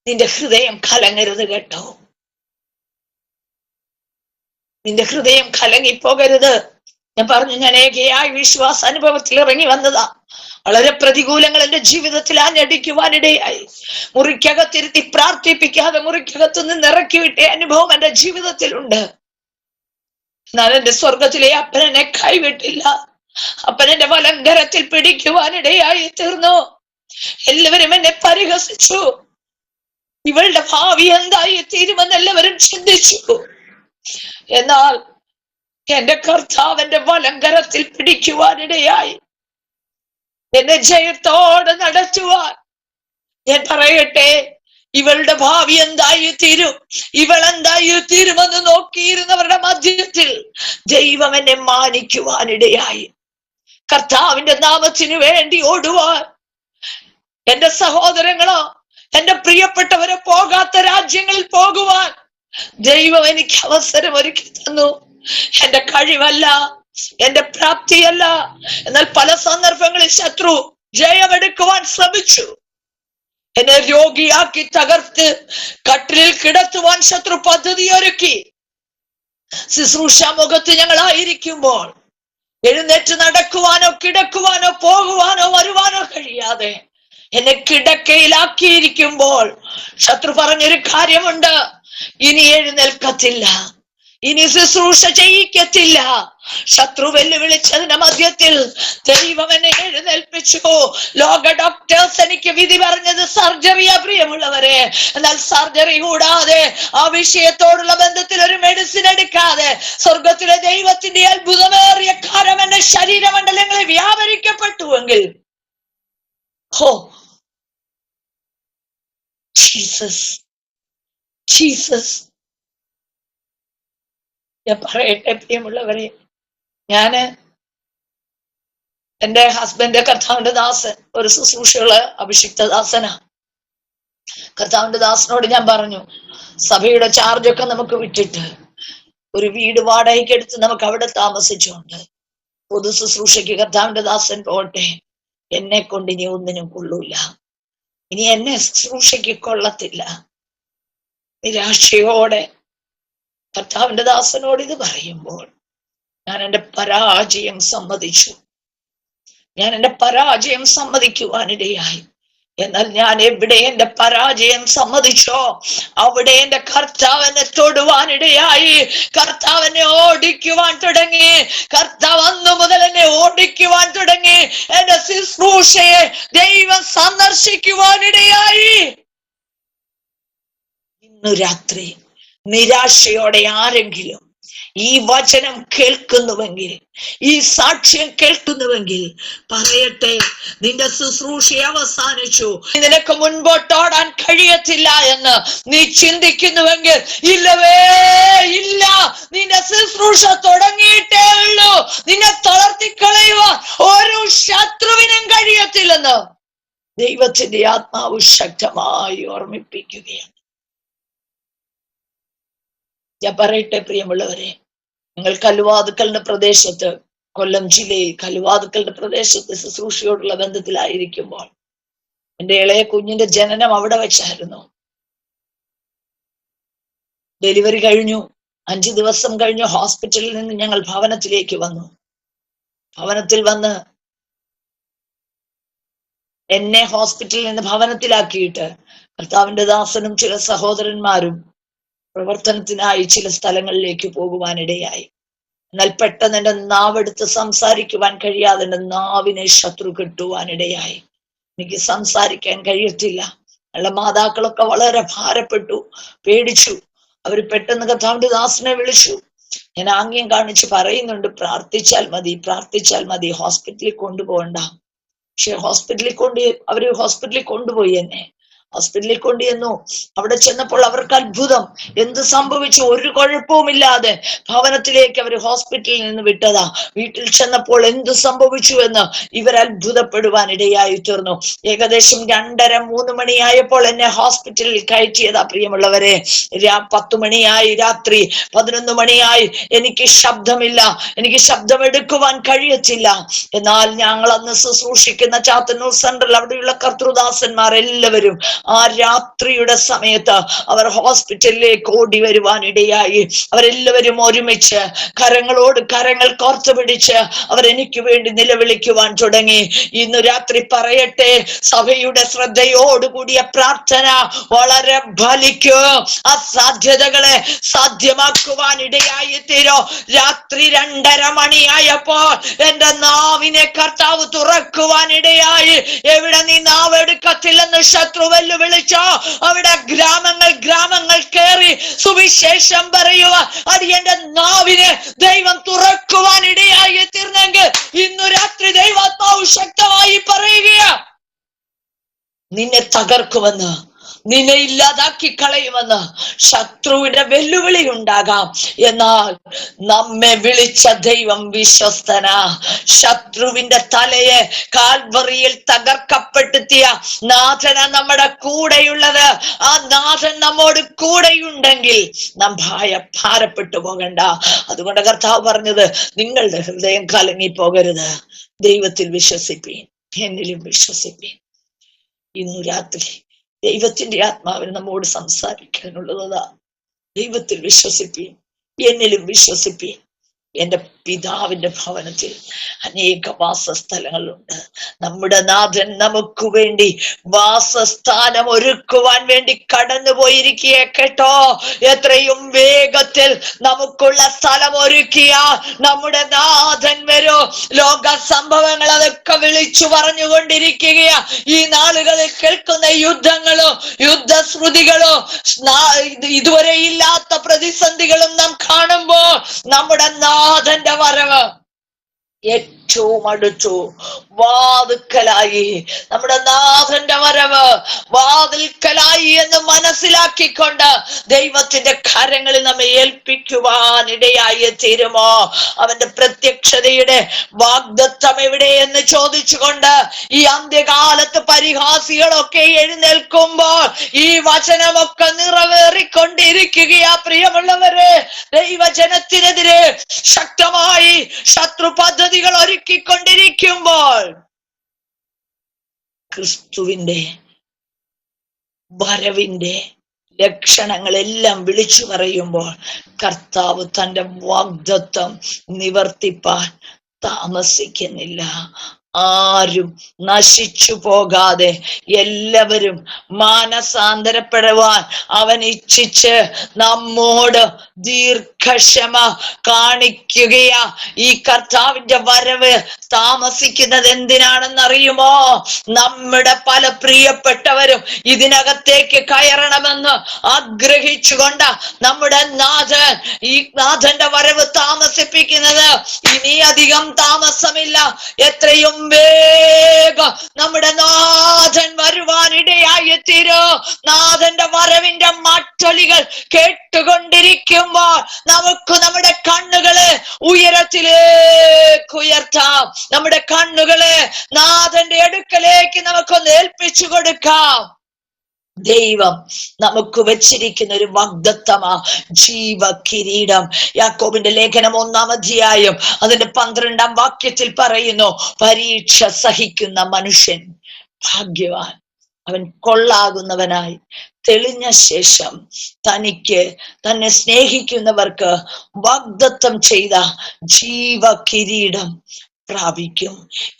നിന്റെ ഹൃദയം കലങ്ങരുത് കേട്ടോ. നിന്റെ ഹൃദയം കലങ്ങിപ്പോകരുത്. ഞാൻ പറഞ്ഞു, ഞാൻ ഏകയായ വിശ്വാസ അനുഭവത്തിൽ ഇറങ്ങി വന്നതാ. വളരെ പ്രതികൂലങ്ങൾ എന്റെ ജീവിതത്തിൽ ആഞ്ഞടിക്കുവാനിടയായി. മുറിക്കകത്തിരുത്തി പ്രാർത്ഥിപ്പിക്കാതെ മുറിക്കകത്തു നിന്ന് ഇറക്കി വിട്ട അനുഭവം എന്റെ ജീവിതത്തിലുണ്ട്. എന്നാൽ എന്റെ സ്വർഗത്തിലെ അപ്പൻ എന്നെ കൈവിട്ടില്ല. അപ്പൻ എന്റെ വലങ്കരത്തിൽ പിടിക്കുവാനിടയായി തീർന്നു. എല്ലാവരും എന്നെ പരിഹസിച്ചു. ഇവളുടെ ഭാവി എന്തായി തീരുമെന്ന് എല്ലാവരും ചിന്തിച്ചു. എന്നാൽ എന്റെ കർത്താവിന്റെ വലങ്കരത്തിൽ പിടിക്കുവാനിടയായി എന്നെ ജയത്തോടെ നടത്തുവാൻ. ഞാൻ പറയട്ടെ, ഇവളുടെ ഭാവി എന്തായി തീരും, ഇവളെന്തായി തീരുമെന്ന് നോക്കിയിരുന്നവരുടെ മധ്യത്തിൽ ദൈവം എന്നെ മാനിക്കുവാനിടയായി. കർത്താവിന്റെ നാമത്തിനു വേണ്ടി ഓടുവാൻ എന്റെ സഹോദരങ്ങളോ എന്റെ പ്രിയപ്പെട്ടവരെ പോകാത്ത രാജ്യങ്ങളിൽ പോകുവാൻ ദൈവം എനിക്ക് അവസരം ഒരുക്കി തന്നു. എന്റെ കഴിവല്ല, എന്റെ പ്രാപ്തിയല്ല. എന്നാൽ പല സന്ദർഭങ്ങളിൽ ശത്രു ജയമെടുക്കുവാൻ ശ്രമിച്ചു. എന്നെ രോഗിയാക്കി തകർത്ത് കട്ടിലിൽ കിടത്തുവാൻ ശത്രു പദ്ധതി ഒരുക്കി. ശുശ്രൂഷ മുഖത്ത് ഞങ്ങളായിരിക്കുമ്പോൾ എഴുന്നേറ്റ് നടക്കുവാനോ കിടക്കുവാനോ പോകുവാനോ വരുവാനോ കഴിയാതെ എന്നെ കിടക്കയിലാക്കിയിരിക്കുമ്പോൾ ശത്രു പറഞ്ഞൊരു കാര്യമുണ്ട്, ഇനി എഴുന്നേൽക്കത്തില്ല, ഇനി ശുശ്രൂഷ ചെയ്യിക്കത്തില്ല. ശത്രു വെല്ലുവിളിച്ചതിന്റെ മധ്യത്തിൽ ദൈവം എന്നെ എഴുന്നേൽപ്പിച്ചു. ലോക ഡോക്ടേഴ്സ് എനിക്ക് വിധി പറഞ്ഞത് സർജറിയാ പ്രിയമുള്ളവരെ. എന്നാൽ സർജറി കൂടാതെ, ആ വിഷയത്തോടുള്ള ബന്ധത്തിൽ ഒരു മെഡിസിൻ എടുക്കാതെ സ്വർഗത്തിലെ ദൈവത്തിന്റെ അത്ഭുതമേറിയ കാര്യം എന്റെ ശരീരമണ്ഡലങ്ങളിൽ വ്യാപരിക്കപ്പെട്ടുവെങ്കിൽ, ജീസസ് ജീസസ്. ഞാൻ പറയട്ടെ പ്രിയമുള്ളവരെ, ഞാന് എന്റെ ഹസ്ബൻഡ് കർത്താവിന്റെ ദാസൻ, ഒരു ശുശ്രൂഷയുള്ള അഭിഷിക്ത ദാസനാ. കർത്താവിന്റെ ദാസനോട് ഞാൻ പറഞ്ഞു, സഭയുടെ ചാർജൊക്കെ നമുക്ക് വിട്ടിട്ട് ഒരു വീട് വാടകയ്ക്ക് എടുത്ത് നമുക്ക് അവിടെ താമസിച്ചുകൊണ്ട് പൊതു ശുശ്രൂഷയ്ക്ക് കർത്താവിന്റെ ദാസൻ പോട്ടെ. എന്നെ കൊണ്ട് ഇനി ഒന്നിനും കൊള്ളൂല, ഇനി എന്നെ ശുശ്രൂഷയ്ക്ക് കൊള്ളത്തില്ല. നിരാശയോടെ കർത്താവിന്റെ ദാസനോട് ഇത് പറയുമ്പോൾ ഞാൻ എന്റെ പരാജയം സമ്മതിച്ചു. ഞാൻ എന്റെ പരാജയം സമ്മതിക്കുവാനിടയായി. എന്നാൽ ഞാൻ എവിടെ എന്റെ പരാജയം സമ്മതിച്ചോ അവിടെ എന്റെ കർത്താവിനെ തൊടുവാനിടയായി. കർത്താവിനെ ഓടിക്കുവാൻ തുടങ്ങി. കർത്താവ് അന്നു മുതൽ എന്നെ ഓടിക്കുവാൻ തുടങ്ങി. എന്റെ ശുശ്രൂഷയെ ദൈവം സന്ദർശിക്കുവാനിടയായി. ഇന്നു രാത്രി നിരാശയോടെ ആരെങ്കിലും ഈ വചനം കേൾക്കുന്നുവെങ്കിൽ, ഈ സാക്ഷ്യം കേൾക്കുന്നുവെങ്കിൽ പറയട്ടെ, നിന്റെ ശുശ്രൂഷ അവസാനിച്ചു, നിനക്ക് മുൻപോട്ടോടാൻ കഴിയത്തില്ല എന്ന് നീ ചിന്തിക്കുന്നുവെങ്കിൽ ഇല്ലവേ ഇല്ല, നിന്റെ ശുശ്രൂഷ തുടങ്ങിയിട്ടേ ഉള്ളൂ. നിന്നെ തളർത്തിക്കളയുവാൻ ഒരു ശത്രുവിനും കഴിയത്തില്ലെന്ന് ദൈവത്തിന്റെ ആത്മാവ് ശക്തമായി ഓർമ്മിപ്പിക്കുകയാണ്. ഞാൻ പറയട്ടെ പ്രിയമുള്ളവരെ, നിങ്ങൾ കല്ലുവാതുക്കലിന്റെ പ്രദേശത്ത്, കൊല്ലം ജില്ലയിൽ കല്ലുവാതുക്കലിന്റെ പ്രദേശത്ത് ശുശ്രൂഷയോടുള്ള ബന്ധത്തിലായിരിക്കുമ്പോൾ, എന്റെ ഇളയ കുഞ്ഞിന്റെ ജനനം അവിടെ വെച്ചായിരുന്നു. ഡെലിവറി കഴിഞ്ഞു. 5 ദിവസം കഴിഞ്ഞു ഹോസ്പിറ്റലിൽ നിന്ന് ഞങ്ങൾ ഭവനത്തിലേക്ക് വന്നു. ഭവനത്തിൽ വന്ന് എന്നെ ഹോസ്പിറ്റലിൽ നിന്ന് ഭവനത്തിലാക്കിയിട്ട് കർത്താവിന്റെ ദാസനും ചില സഹോദരന്മാരും പ്രവർത്തനത്തിനായി ചില സ്ഥലങ്ങളിലേക്ക് പോകുവാനിടയായി. എന്നാൽ പെട്ടെന്ന് എന്റെ നാവെടുത്ത് സംസാരിക്കുവാൻ കഴിയാതെ എന്റെ നാവിനെ ശത്രു കെട്ടുവാനിടയായി. എനിക്ക് സംസാരിക്കാൻ കഴിയത്തില്ല. ഞങ്ങളുടെ മാതാക്കളൊക്കെ വളരെ ഭാരപ്പെട്ടു, പേടിച്ചു. അവര് പെട്ടെന്ന് കർത്താവിന്റെ ദാസനെ വിളിച്ചു. ഞാൻ ആംഗ്യം കാണിച്ച് പറയുന്നുണ്ട്, പ്രാർത്ഥിച്ചാൽ മതി, പ്രാർത്ഥിച്ചാൽ മതി, ഹോസ്പിറ്റലിൽ കൊണ്ടുപോകണ്ട. പക്ഷെ അവര് ഹോസ്പിറ്റലിൽ കൊണ്ടുപോയി. എന്നെ ഹോസ്പിറ്റലിൽ കൊണ്ടുചെന്നു. അവിടെ ചെന്നപ്പോൾ അവർക്ക് അത്ഭുതം. എന്ത് സംഭവിച്ചു? ഒരു കുഴപ്പവുമില്ലാതെ ഭവനത്തിലേക്ക് അവർ ഹോസ്പിറ്റലിൽ നിന്ന് വിട്ടതാ. വീട്ടിൽ ചെന്നപ്പോൾ എന്ത് സംഭവിച്ചു എന്ന് ഇവർ അത്ഭുതപ്പെടുവാൻ ഇടയായി തീർന്നു. ഏകദേശം 2:30-3 മണിയായപ്പോൾ എന്നെ ഹോസ്പിറ്റലിൽ കയറ്റിയതാ പ്രിയമുള്ളവരെ. 10 മണിയായി, രാത്രി 11 മണിയായി. എനിക്ക് ശബ്ദമില്ല, എനിക്ക് ശബ്ദമെടുക്കുവാൻ കഴിയത്തില്ല. എന്നാൽ ഞങ്ങൾ അന്ന് ശുശ്രൂഷിക്കുന്ന ചാത്തന്നൂർ സെൻട്രൽ അവിടെയുള്ള കർത്തൃദാസന്മാർ എല്ലാവരും ആ രാത്രിയുടെ സമയത്ത് അവർ ഹോസ്പിറ്റലിലേക്ക് ഓടി വരുവാൻ ഇടയായി. അവരെല്ലാവരും ഒരുമിച്ച് കരങ്ങളോട് കരങ്ങൾ കോർത്തു പിടിച്ച് അവരെനിക്ക് വേണ്ടി നിലവിളിക്കുവാൻ തുടങ്ങി. ഇന്ന് രാത്രി പറയട്ടെ, സഭയുടെ ശ്രദ്ധയോടുകൂടിയ പ്രാർത്ഥന വളരെ ഫലിക്കും. അസാധ്യതകളെ സാധ്യമാക്കുവാൻ ഇടയായി തീരോ. രാത്രി 2:30 മണിയായപ്പോൾ എന്റെ നാവിനെ കർത്താവ് തുറക്കുവാൻ ഇടയായി. എവിടെ നീ നാവ് എടുക്കത്തില്ലെന്ന് ശത്രു വിളിച്ചോ അവിടെ ഗ്രാമങ്ങൾ കയറി സുവിശേഷം പറയുക അടിയന്റെ നാവിനെ ദൈവം തുറക്കുവാൻ ഇടയായി തീർന്നെങ്കിൽ ഇന്നു രാത്രി ദൈവാത്മാവ് ശക്തമായി പറയുക, നിന്നെ തകർക്കുമെന്ന്, നിന്നെ ഇല്ലാതാക്കി കളയുമെന്ന് ശത്രുവിന്റെ വെല്ലുവിളി ഉണ്ടാകാം. എന്നാൽ നമ്മെ വിളിച്ച ദൈവം വിശ്വസ്തനാ. ശത്രുവിന്റെ തലയെ കാൽവറിയിൽ തകർക്കപ്പെടുത്തിയ നാഥന നമ്മുടെ കൂടെയുള്ളത്. ആ നാഥൻ നമ്മോട് കൂടെയുണ്ടെങ്കിൽ നാം ഭാരപ്പെട്ടു പോകണ്ട. അതുകൊണ്ട് കർത്താവ് പറഞ്ഞത്, നിങ്ങളുടെ ഹൃദയം കലങ്ങി പോകരുത്, ദൈവത്തിൽ വിശ്വസിപ്പീൻ, എന്നിലും വിശ്വസിപ്പീൻ. ഇന്നു രാത്രി ദൈവത്തിന്റെ ആത്മാവിന് നമ്മോട് സംസാരിക്കാനുള്ളതാ. ദൈവത്തിൽ വിശ്വസിപ്പീൻ, എന്നിലും വിശ്വസിപ്പീൻ. എന്റെ പിതാവിന്റെ ഭവനത്തിൽ അനേക വാസസ്ഥലങ്ങളുണ്ട്. നമ്മുടെ നാഥൻ നമുക്ക് വേണ്ടി വാസസ്ഥാനം ഒരുക്കുവാൻ വേണ്ടി കടന്നുപോയിരിക്കുക. കേട്ടോ, എത്രയും വേഗത്തിൽ നമുക്കുള്ള സ്ഥലം ഒരുക്കിയ നമ്മുടെ നാഥൻ വരോ. ലോക സംഭവങ്ങൾ അതൊക്കെ വിളിച്ചു പറഞ്ഞുകൊണ്ടിരിക്കുകയാ. ഈ നാളുകളിൽ കേൾക്കുന്ന യുദ്ധങ്ങളോ യുദ്ധശ്രുതികളോ ഇതുവരെ ഇല്ലാത്ത പ്രതിസന്ധികളും നാം കാണുമ്പോൾ നമ്മുടെ നാഥന്റെ വരവ് ഏറ്റവും അടുത്തു, വാതിൽക്കലായി. നമ്മുടെ നാഥന്റെ വരവ് വാതിൽക്കലായി എന്ന് മനസ്സിലാക്കിക്കൊണ്ട് ദൈവത്തിന്റെ കരങ്ങളിൽ നമ്മെ ഏൽപ്പിക്കുവാൻ ഇടയായി തീരുമോ? അവന്റെ പ്രത്യക്ഷതയുടെ വാഗ്ദത്തം എവിടെ എന്ന് ചോദിച്ചുകൊണ്ട് ഈ അന്ത്യകാലത്ത് പരിഹാസികളൊക്കെ എഴുന്നേൽക്കുമ്പോൾ ഈ വചനമൊക്കെ നിറവേറിക്കൊണ്ടിരിക്കുകയാ. പ്രിയമുള്ളവരെ, ദൈവജനത്തിനെതിരെ ശക്തമായി ശത്രു പദ്ധതികൾ ഒരുക്കിക്കൊണ്ടിരിക്കുമ്പോൾ ക്രിസ്തുവിന്റെ വരവിന്റെ ലക്ഷണങ്ങളെല്ലാം വിളിച്ചു പറയുമ്പോൾ കർത്താവ് തന്റെ വാഗ്ദത്തം നിവർത്തിപ്പാൻ താമസിക്കുന്നില്ല. ആരും നശിച്ചു പോകാതെ എല്ലാവരും മാനസാന്തരപ്പെടുവാൻ അവൻ ഇച്ഛിച്ച് നമ്മോട് ദീർഘക്ഷമ കാണിക്കുകയാ. ഈ കർത്താവിന്റെ വരവ് താമസിക്കുന്നത് എന്തിനാണെന്നറിയുമോ? നമ്മുടെ പല പ്രിയപ്പെട്ടവരും ഇതിനകത്തേക്ക് കയറണമെന്ന് ആഗ്രഹിച്ചുകൊണ്ട് നമ്മുടെ ഈ നാഥന്റെ വരവ് താമസിപ്പിക്കുന്നത്. ഇനി അധികം താമസമില്ല, എത്രയും വേഗം നമ്മുടെ നാഥൻ വരുവാനിടയായി തീരോ. നാഥന്റെ വരവിന്റെ മട്ടൊലികൾ കേട്ടുകൊണ്ടിരിക്കുമ്പോൾ നമുക്ക് നമ്മുടെ കണ്ണുകളെ ഉയരത്തിലേക്ക് ഉയർത്താം. നമ്മുടെ കണ്ണുകളെ നാഥന്റെ അടുക്കലേക്ക് നമുക്കൊന്ന് ഏൽപ്പിച്ചു കൊടുക്കാം. ദൈവം നമുക്ക് വെച്ചിരിക്കുന്ന ഒരു വാഗ്ദത്തമാ ജീവ കിരീടം. യാക്കോബിന്റെ ലേഖനം 1-ാം അധ്യായം അതിന്റെ 12-ാം വാക്യത്തിൽ പറയുന്നു, പരീക്ഷ സഹിക്കുന്ന മനുഷ്യൻ ഭാഗ്യവാൻ, അവൻ കൊള്ളാകുന്നവനായി തെളിഞ്ഞ ശേഷം തന്നെ സ്നേഹിക്കുന്നവർക്ക് വാഗ്ദത്തം ചെയ്ത ജീവ കിരീടം പ്രാപിക്കും.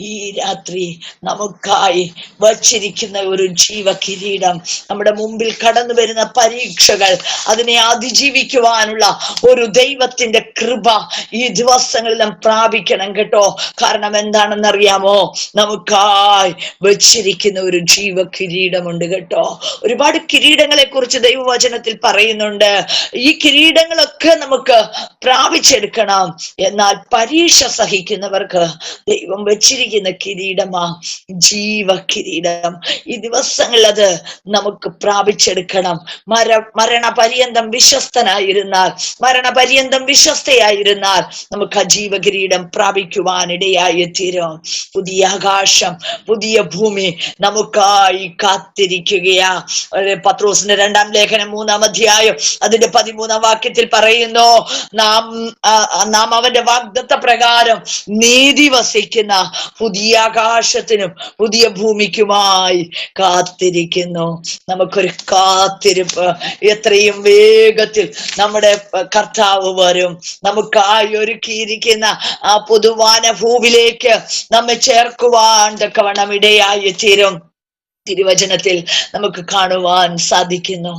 ഈ രാത്രി നമുക്കായി വച്ചിരിക്കുന്ന ഒരു ജീവ കിരീടം, നമ്മുടെ മുമ്പിൽ കടന്നു വരുന്ന പരീക്ഷകൾ, അതിനെ അതിജീവിക്കുവാനുള്ള ഒരു ദൈവത്തിന്റെ കൃപ ഈ ദിവസങ്ങളിൽ നാം പ്രാപിക്കണം കേട്ടോ. കാരണം എന്താണെന്നറിയാമോ? നമുക്കായി വച്ചിരിക്കുന്ന ഒരു ജീവ കിരീടമുണ്ട് കേട്ടോ. ഒരുപാട് കിരീടങ്ങളെ കുറിച്ച് ദൈവവചനത്തിൽ പറയുന്നുണ്ട്. ഈ കിരീടങ്ങളൊക്കെ നമുക്ക് പ്രാപിച്ചെടുക്കണം. എന്നാൽ പരീക്ഷ സഹിക്കുന്നവർക്ക് ദൈവം വെച്ചിരിക്കുന്ന കിരീടമാ ജീവ കിരീടം. ഈ ദിവസങ്ങളിൽ അത് നമുക്ക് പ്രാപിച്ചെടുക്കണം. മരണപര്യന്തം വിശ്വസ്തയായിരുന്നാൽ നമുക്ക് ആ ജീവ കിരീടം പ്രാപിക്കുവാനിടയായി തീരും. പുതിയ ആകാശം, പുതിയ ഭൂമി നമുക്കായി കാത്തിരിക്കുകയാ. പത്രോസിന്റെ 2-ാം ലേഖനം 3-ാം അധ്യായം അതിന്റെ 13-ാം വാക്യത്തിൽ പറയുന്നു, നാം അവന്റെ വാഗ്ദത്ത പ്രകാരം നീതി വസിക്കുന്ന പുതിയ ആകാശത്തിനും പുതിയ ഭൂമിക്കുമായി കാത്തിരിക്കുന്നു. നമുക്കൊരു കാത്തിരിപ്പ്. എത്രയും വേഗത്തിൽ നമ്മുടെ കർത്താവ് വരും. നമുക്കായി ഒരുക്കിയിരിക്കുന്ന ആ പുതുവാന ഭൂവിലേക്ക് നമ്മെ ചേർക്കുവാൻ തക്കവണ്ണം ഇടയായി തീരും. തിരുവചനത്തിൽ നമുക്ക് കാണുവാൻ സാധിക്കുന്നു.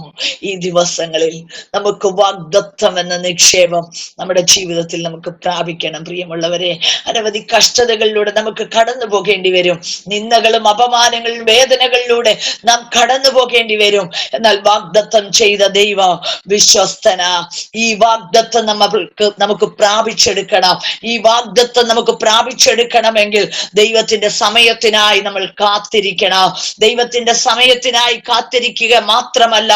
ഈ ദിവസങ്ങളിൽ നമുക്ക് വാഗ്ദത്തം എന്ന നിക്ഷേപം നമ്മുടെ ജീവിതത്തിൽ നമുക്ക് പ്രാപിക്കണം. പ്രിയമുള്ളവരെ, അനവധി കഷ്ടതകളിലൂടെ നമുക്ക് കടന്നു പോകേണ്ടി വരും. നിന്ദകളും അപമാനങ്ങളും വേദനകളിലൂടെ നാം കടന്നു പോകേണ്ടി വരും. എന്നാൽ വാഗ്ദത്തം ചെയ്ത ദൈവം വിശ്വസ്തന. ഈ വാഗ്ദത്തം നമുക്ക് പ്രാപിച്ചെടുക്കണം. ഈ വാഗ്ദത്തം നമുക്ക് പ്രാപിച്ചെടുക്കണമെങ്കിൽ ദൈവത്തിന്റെ സമയത്തിനായി നമ്മൾ കാത്തിരിക്കണം. ദൈവത്തിന്റെ സമയത്തിനായി കാത്തിരിക്കുക മാത്രമല്ല,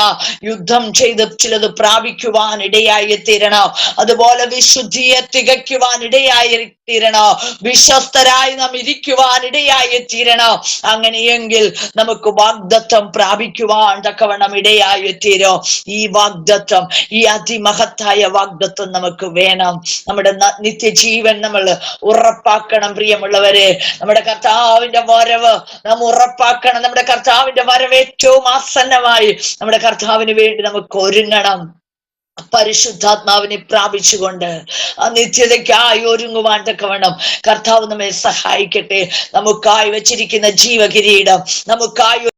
യുദ്ധം ചെയ്ത് ചിലത് പ്രാപിക്കുവാൻ ഇടയായി തീരണം. അതുപോലെ വിശുദ്ധിയെ തികയ്ക്കുവാൻ ഇടയായി തീരണം. വിശ്വസ്തരായി നാം ഇരിക്കുവാൻ ഇടയായി തീരണം. അങ്ങനെയെങ്കിൽ നമുക്ക് വാഗ്ദത്തം പ്രാപിക്കുവാൻ തക്കവണ്ണം ഇടയായി തീരും. ഈ വാഗ്ദത്തം, ഈ അതിമഹത്തായ വാഗ്ദത്തം നമുക്ക് വേണം. നമ്മുടെ നിത്യജീവൻ നമ്മൾ ഉറപ്പാക്കണം. പ്രിയമുള്ളവരെ, നമ്മുടെ കർത്താവിന്റെ വരവ് നാം ഉറപ്പാക്കണം. നമ്മുടെ കർത്താവിന്റെ വരവ് ഏറ്റവും ആസന്നമായി. നമ്മുടെ കർത്താവിന് വേണ്ടി നമുക്ക് ഒരുങ്ങണം. പരിശുദ്ധാത്മാവിനെ പ്രാപിച്ചുകൊണ്ട് ആ നിത്യതയ്ക്കായി ഒരുങ്ങുവാൻ തക്കവണ്ണം കർത്താവ് നമ്മെ സഹായിക്കട്ടെ. നമുക്കായി വെച്ചിരിക്കുന്ന ജീവകിരീടം, നമുക്കായി